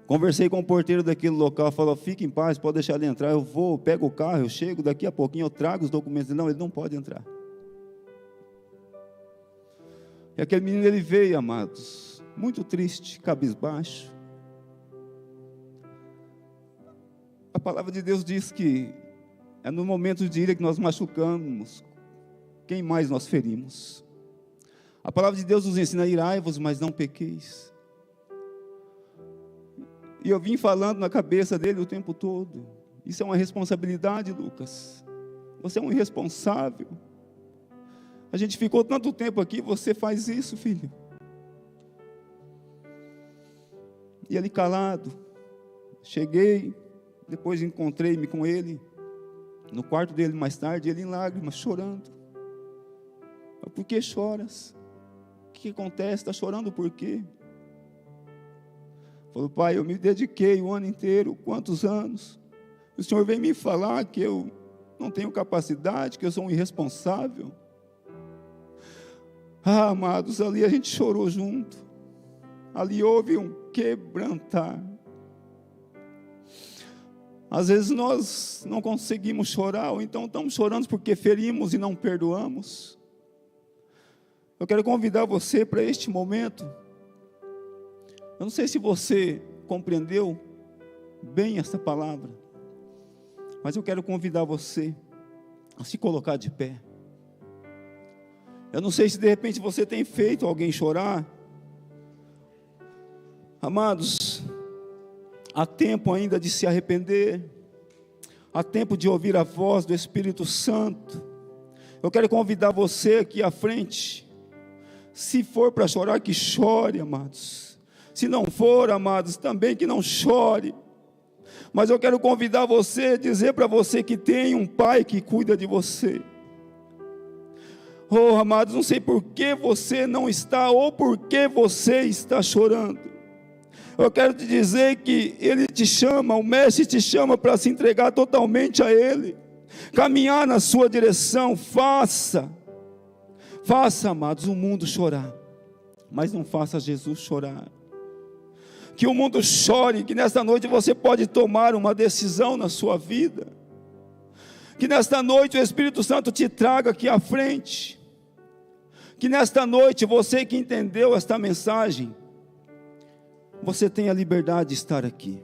Conversei com o porteiro daquele local, falou: fique em paz, pode deixar ele entrar, eu vou, pego o carro, eu chego, daqui a pouquinho eu trago os documentos. Não, ele não pode entrar. E aquele menino, ele veio, amados, muito triste, cabisbaixo. A palavra de Deus diz que é no momento de ira que nós machucamos, quem mais nós ferimos. A palavra de Deus nos ensina: irai-vos, mas não pequeis. E eu vim falando na cabeça dele o tempo todo: isso é uma responsabilidade, Lucas. Você é um irresponsável. A gente ficou tanto tempo aqui, você faz isso, filho. E ele calado. Cheguei, depois encontrei-me com ele no quarto dele mais tarde, ele em lágrimas, chorando. Por que choras? O que acontece? Está chorando por quê? Falou: pai, eu me dediquei o ano inteiro, quantos anos? O senhor vem me falar que eu não tenho capacidade, que eu sou um irresponsável. Ah, amados, ali a gente chorou junto. Ali houve um quebrantar. Às vezes nós não conseguimos chorar, ou então estamos chorando porque ferimos e não perdoamos. Eu quero convidar você para este momento. Eu não sei se você compreendeu bem essa palavra, mas eu quero convidar você a se colocar de pé. Eu não sei se de repente você tem feito alguém chorar. Amados, há tempo ainda de se arrepender, há tempo de ouvir a voz do Espírito Santo. Eu quero convidar você aqui à frente. Se for para chorar, que chore, amados. Se não for, amados, também que não chore. Mas eu quero convidar você, dizer para você que tem um pai que cuida de você. Oh, amados, não sei por que você não está, ou por que você está chorando. Eu quero te dizer que Ele te chama, o Mestre te chama para se entregar totalmente a Ele, caminhar na sua direção. Faça, amados, o mundo chorar, mas não faça Jesus chorar. Que o mundo chore, que nesta noite você pode tomar uma decisão na sua vida. Que nesta noite o Espírito Santo te traga aqui à frente. Que nesta noite, você que entendeu esta mensagem, você tenha a liberdade de estar aqui.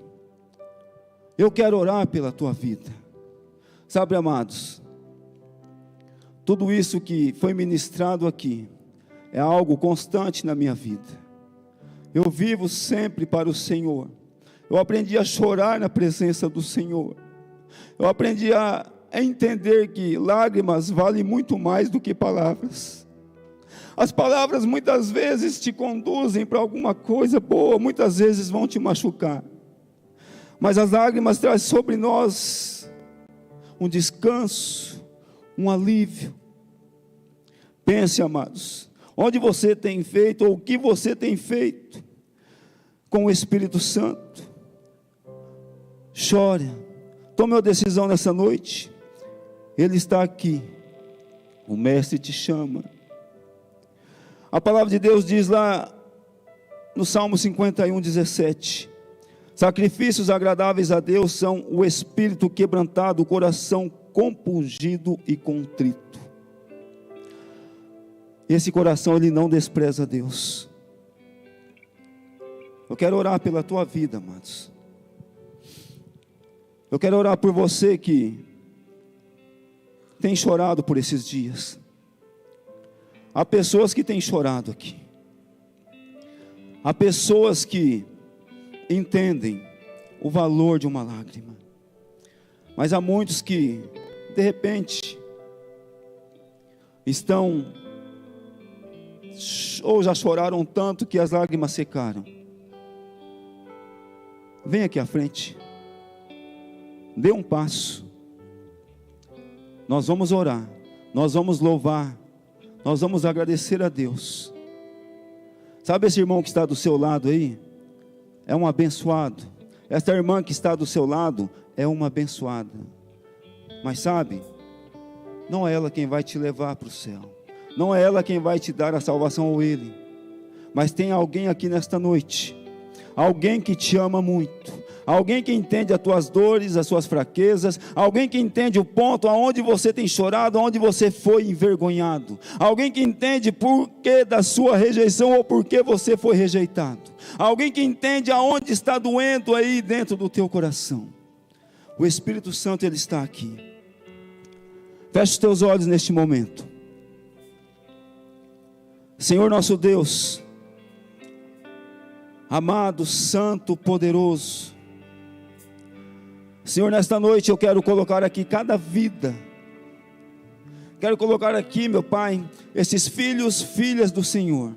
Eu quero orar pela tua vida. Sabe, amados, tudo isso que foi ministrado aqui é algo constante na minha vida. Eu vivo sempre para o Senhor. Eu aprendi a chorar na presença do Senhor. Eu aprendi a entender que lágrimas valem muito mais do que palavras. As palavras muitas vezes te conduzem para alguma coisa boa, muitas vezes vão te machucar. Mas as lágrimas trazem sobre nós um descanso, um alívio. Pense, amados, onde você tem feito, ou o que você tem feito com o Espírito Santo. Chore, tome uma decisão nessa noite. Ele está aqui, o Mestre te chama. A palavra de Deus diz lá no Salmo 51, 17: sacrifícios agradáveis a Deus são o espírito quebrantado, o coração compungido e contrito. Esse coração, ele não despreza a Deus. Eu quero orar pela tua vida, amados. Eu quero orar por você que tem chorado por esses dias. Há pessoas que têm chorado aqui. Há pessoas que entendem o valor de uma lágrima. Mas há muitos que, de repente, estão, ou já choraram tanto que as lágrimas secaram. Vem aqui à frente. Dê um passo. nós vamos orar, nós vamos louvar, nós vamos agradecer a Deus. Sabe esse irmão que está do seu lado aí? É um abençoado. Esta irmã que está do seu lado é uma abençoada. Mas sabe, não é ela quem vai te levar para o céu, não é ela quem vai te dar a salvação ou ele. Mas tem alguém aqui nesta noite, alguém que te ama muito, alguém que entende as tuas dores, as suas fraquezas, alguém que entende o ponto aonde você tem chorado, aonde você foi envergonhado, alguém que entende por que da sua rejeição ou por que você foi rejeitado, alguém que entende aonde está doendo aí dentro do teu coração. O Espírito Santo, Ele está aqui. Feche os teus olhos neste momento. Senhor nosso Deus, amado, santo, poderoso, Senhor, nesta noite eu quero colocar aqui cada vida, quero colocar aqui, meu Pai, esses filhos, filhas do Senhor,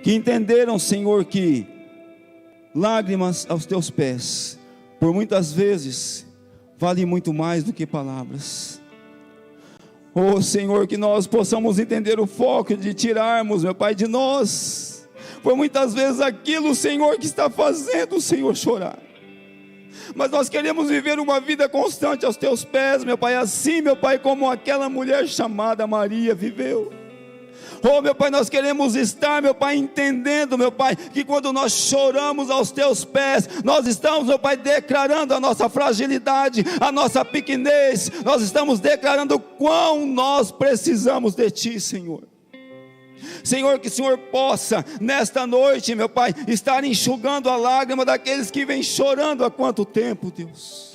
que entenderam, Senhor, que lágrimas aos teus pés, por muitas vezes, vale muito mais do que palavras. Oh Senhor, que nós possamos entender o foco de tirarmos, meu Pai, de nós, por muitas vezes aquilo, Senhor, que está fazendo o Senhor chorar. Mas nós queremos viver uma vida constante aos teus pés, meu Pai, assim, meu Pai, como aquela mulher chamada Maria viveu. Oh meu Pai, nós queremos estar, meu Pai, entendendo, meu Pai, que quando nós choramos aos teus pés, nós estamos, meu Pai, declarando a nossa fragilidade, a nossa pequenez, nós estamos declarando quão nós precisamos de Ti, Senhor. Senhor, que o Senhor possa, nesta noite, meu Pai, estar enxugando a lágrima daqueles que vêm chorando há quanto tempo, Deus.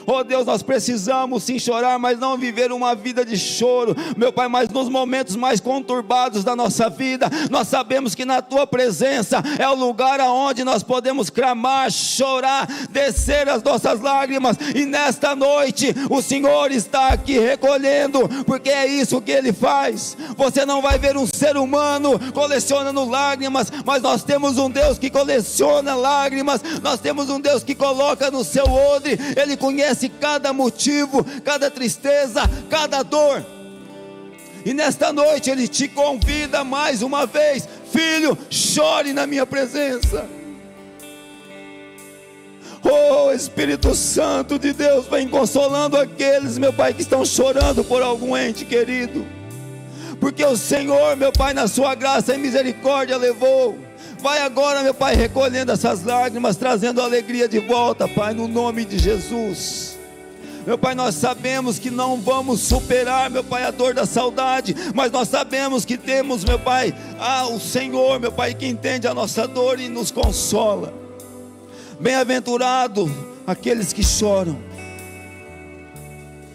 Oh Deus, nós precisamos sim chorar, mas não viver uma vida de choro, meu Pai, mas nos momentos mais conturbados da nossa vida, nós sabemos que na Tua presença é o lugar aonde nós podemos clamar, chorar, descer as nossas lágrimas, e nesta noite o Senhor está aqui recolhendo, porque é isso que Ele faz. Você não vai ver um ser humano colecionando lágrimas, mas nós temos um Deus que coleciona lágrimas, nós temos um Deus que coloca no seu odre, Ele conhece cada motivo, cada tristeza, cada dor, e nesta noite Ele te convida mais uma vez: filho, chore na minha presença. Oh Espírito Santo de Deus, vem consolando aqueles, meu Pai, que estão chorando por algum ente querido, porque o Senhor, meu Pai, na sua graça e misericórdia levou. Vai agora, meu Pai, recolhendo essas lágrimas, trazendo alegria de volta, Pai, no nome de Jesus. Meu Pai, nós sabemos que não vamos superar, meu Pai, a dor da saudade, mas nós sabemos que temos, meu Pai, o Senhor, meu Pai, que entende a nossa dor e nos consola. Bem-aventurado aqueles que choram.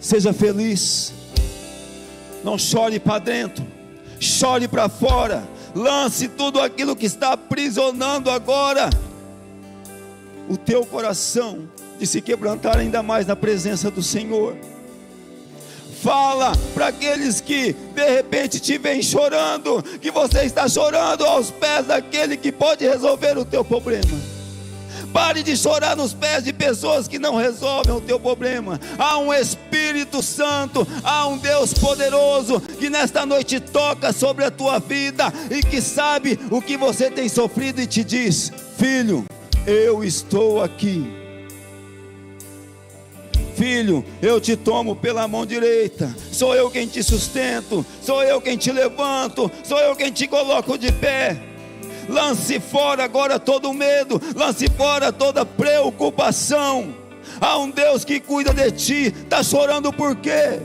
Seja feliz, não chore para dentro, chore para fora. Lance tudo aquilo que está aprisionando agora o teu coração, de se quebrantar ainda mais na presença do Senhor. Fala para aqueles que de repente te vêm chorando, que você está chorando aos pés daquele que pode resolver o teu problema. Pare de chorar nos pés de pessoas que não resolvem o teu problema. Há um Espírito Santo, há um Deus poderoso que nesta noite toca sobre a tua vida e que sabe o que você tem sofrido e te diz: filho, eu estou aqui. Filho, eu te tomo pela mão direita, sou eu quem te sustento, sou eu quem te levanto, sou eu quem te coloco de pé. Lance fora agora todo medo, lance fora toda preocupação. Há um Deus que cuida de ti. Está chorando por quê?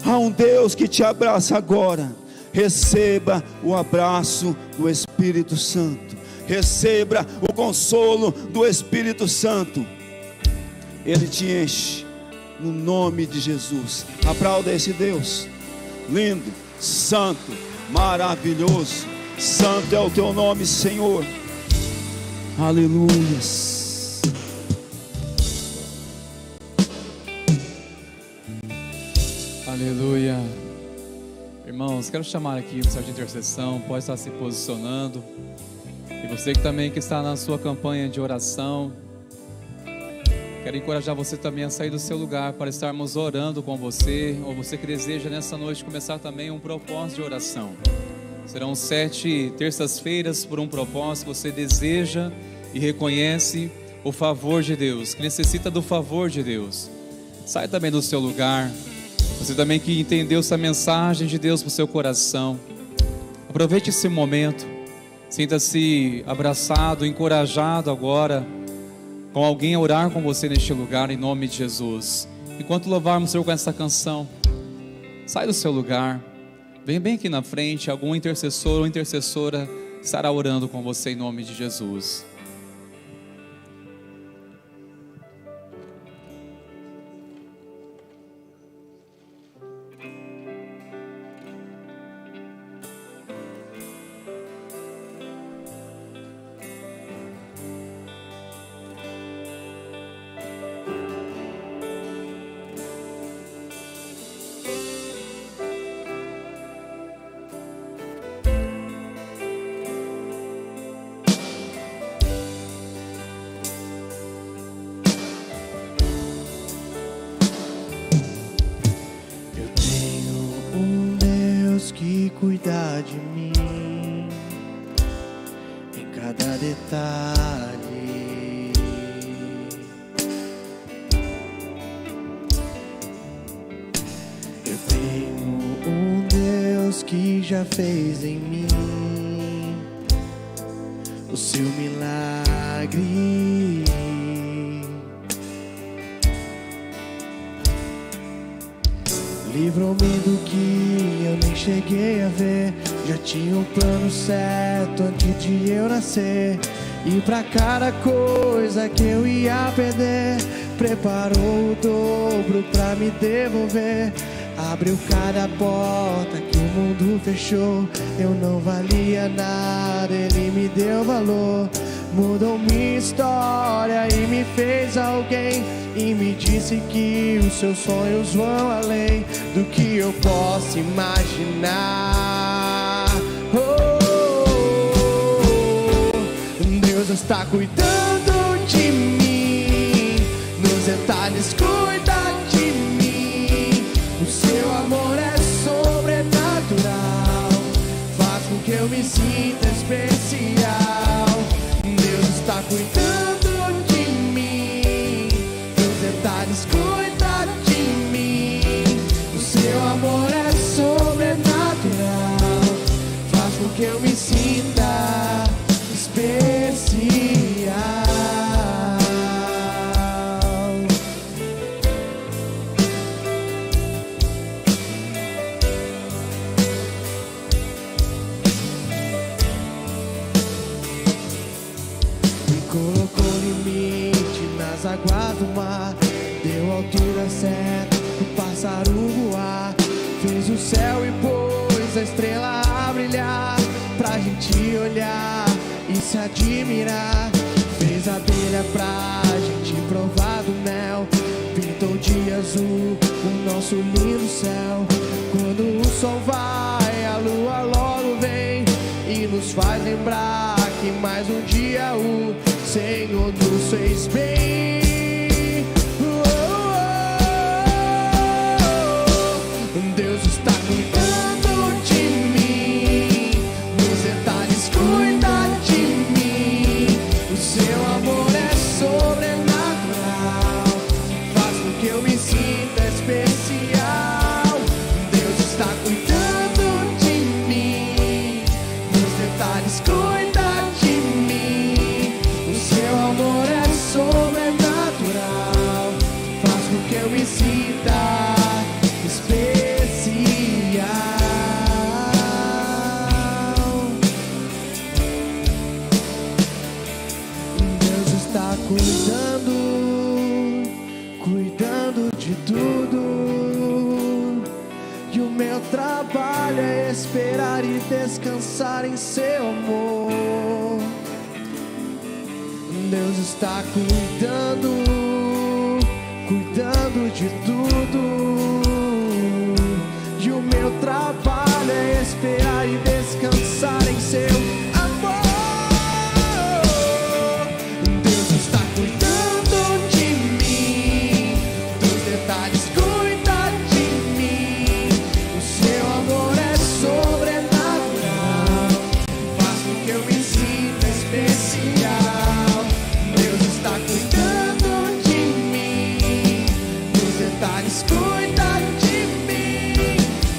Há um Deus que te abraça agora. Receba o abraço do Espírito Santo, receba o consolo do Espírito Santo. Ele te enche no nome de Jesus. Aplauda esse Deus lindo, santo, maravilhoso. Santo é o teu nome, Senhor. Aleluia. Aleluia. Irmãos, quero chamar aqui o céu de intercessão. Pode estar se posicionando. E você que também que está na sua campanha de oração, Quero encorajar você também a sair do seu lugar para estarmos orando com você, ou você que deseja nessa noite começar também um propósito de oração. Serão 7 terças-feiras por um propósito. Você deseja e reconhece o favor de Deus, que necessita do favor de Deus. Sai também do seu lugar. Você também que entendeu essa mensagem de Deus para o seu coração, aproveite esse momento. Sinta-se abraçado, encorajado agora com alguém a orar com você neste lugar, em nome de Jesus. Enquanto louvarmos o Senhor com essa canção, sai do seu lugar, vem bem aqui na frente. Algum intercessor ou intercessora estará orando com você em nome de Jesus. Que cuida de mim em cada detalhe. Eu tenho um Deus que já fez em mim o seu milagre. Livrou-me do que eu nem cheguei a ver. Já tinha um plano certo antes de eu nascer. E pra cada coisa que eu ia perder, preparou o dobro pra me devolver. Abriu cada porta que o mundo fechou. Eu não valia nada, Ele me deu valor. Mudou minha história e me fez alguém. E me disse que os seus sonhos vão além do que eu posso imaginar. Deus está cuidando de mim, nos detalhes cuida de mim. O seu amor é sobrenatural, faz com que eu me sinta especial. Deus está cuidando de mim, nos detalhes cuida de mim. O seu amor é sobrenatural, faz com que eu me sinta especial. Me colocou limite nas águas do mar, deu altura certa pro pássaro voar. Fez o céu e pôs a estrela a brilhar, pra gente olhar e se admirar. Fez a abelha pra gente provar do mel, pintou de azul o nosso lindo céu. Quando o sol vai, a lua logo vem e nos faz lembrar que mais um dia o Senhor nos fez bem. Deus está cuidando de mim, nos detalhes cuida de mim. O seu amor é sobrenatural, faz com que eu me sinta especial. Deus está cuidando de mim, nos detalhes cuida de mim. O seu amor é sobrenatural, faz com que eu me sinta especial. Deus está cuidando de tudo. E o meu trabalho é esperar e descansar em seu amor. Deus está cuidando de tudo. E o meu trabalho é esperar e descansar em seu amor. Deus está cuidando de mim, detalhes cuida de mim. O seu amor é sobrenatural, faz com que eu me sinta especial. Deus está cuidando de mim, os detalhes cuida de mim.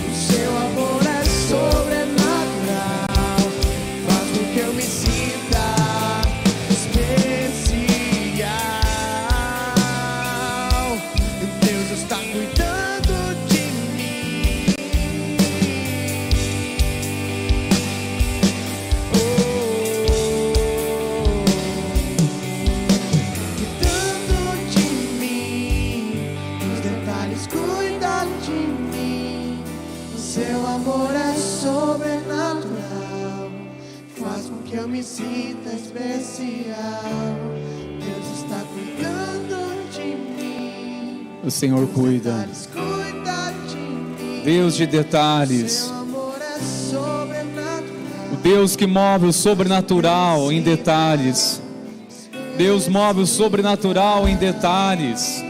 O seu amor é sobrenatural, faz com que eu me sinta especial. Deus está cuidando de mim. Cuidando de mim, os detalhes cuidam de mim. O seu amor é sobrenatural, faz com que eu me sinta especial. Deus está cuidando de mim. O Senhor cuida. Detalhes cuida de mim. Deus de detalhes. Seu amor é sobrenatural. O Deus que move o sobrenatural em detalhes. Deus move o sobrenatural em detalhes.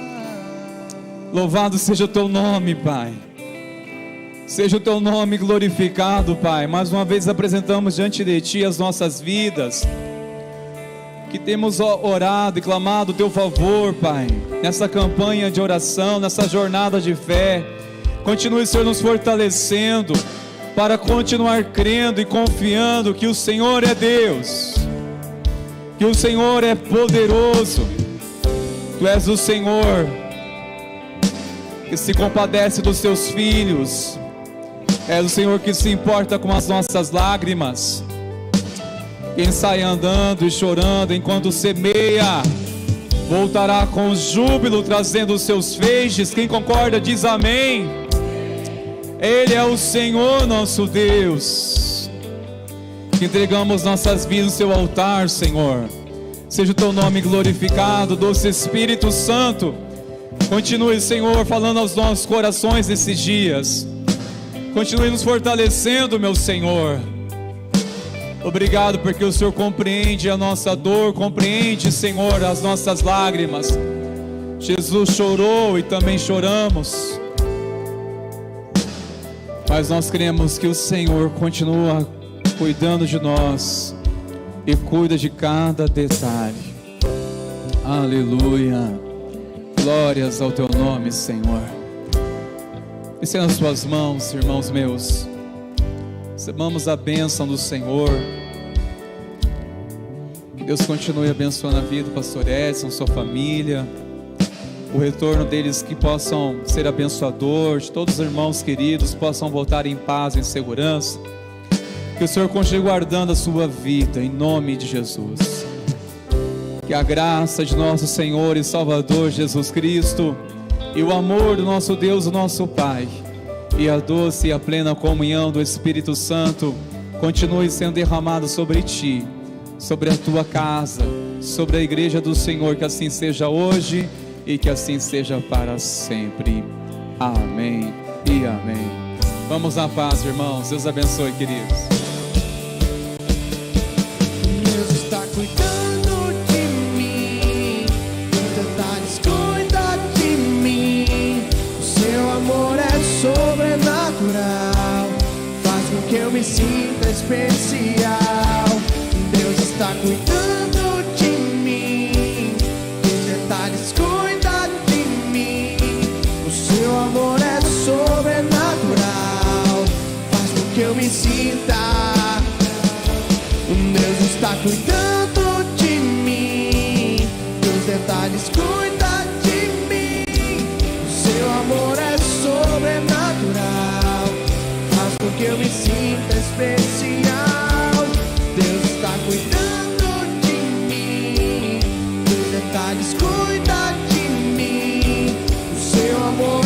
Louvado seja o teu nome, Pai. Seja o teu nome glorificado, Pai. Mais uma vez apresentamos diante de Ti as nossas vidas, que temos orado e clamado o Teu favor, Pai, nessa campanha de oração, nessa jornada de fé. Continue, Senhor, nos fortalecendo para continuar crendo e confiando que o Senhor é Deus, que o Senhor é poderoso. Tu és o Senhor que se compadece dos Teus filhos. És o Senhor que se importa com as nossas lágrimas. Quem sai andando e chorando enquanto semeia, voltará com júbilo trazendo os seus feixes. Quem concorda diz amém. Ele é o Senhor nosso Deus. Entregamos nossas vidas no seu altar, Senhor. Seja o teu nome glorificado, doce Espírito Santo. Continue, Senhor, falando aos nossos corações nesses dias. Continue nos fortalecendo, meu Senhor. Obrigado porque o Senhor compreende a nossa dor, compreende, Senhor, as nossas lágrimas. Jesus chorou e também choramos, mas nós cremos que o Senhor continua cuidando de nós e cuida de cada detalhe. Aleluia. Glórias ao teu nome, Senhor. Estenda as suas mãos, irmãos meus. Recebamos a bênção do Senhor. Que Deus continue abençoando a vida do pastor Edson, sua família. O retorno deles que possam ser abençoadores. Todos os irmãos queridos possam voltar em paz, em segurança. Que o Senhor continue guardando a sua vida, em nome de Jesus. Que a graça de nosso Senhor e Salvador Jesus Cristo e o amor do nosso Deus, o nosso Pai, e a doce e a plena comunhão do Espírito Santo continue sendo derramado sobre ti, sobre a tua casa, sobre a igreja do Senhor. Que assim seja hoje e que assim seja para sempre. Amém e amém. Vamos na paz, irmãos. Deus abençoe, queridos. Deus está cuidando de mim, os detalhes cuida de mim. O seu amor é sobrenatural, faz com que eu me sinta especial. Deus está cuidando de mim, os detalhes cuida de mim. O seu amor é sobrenatural, faz com que eu me sinta. Deus está cuidando de mim, os detalhes cuida de mim. O seu amor é sobrenatural, faz com que eu me sinta especial. Deus está cuidando de mim, os detalhes cuida de mim. O seu amor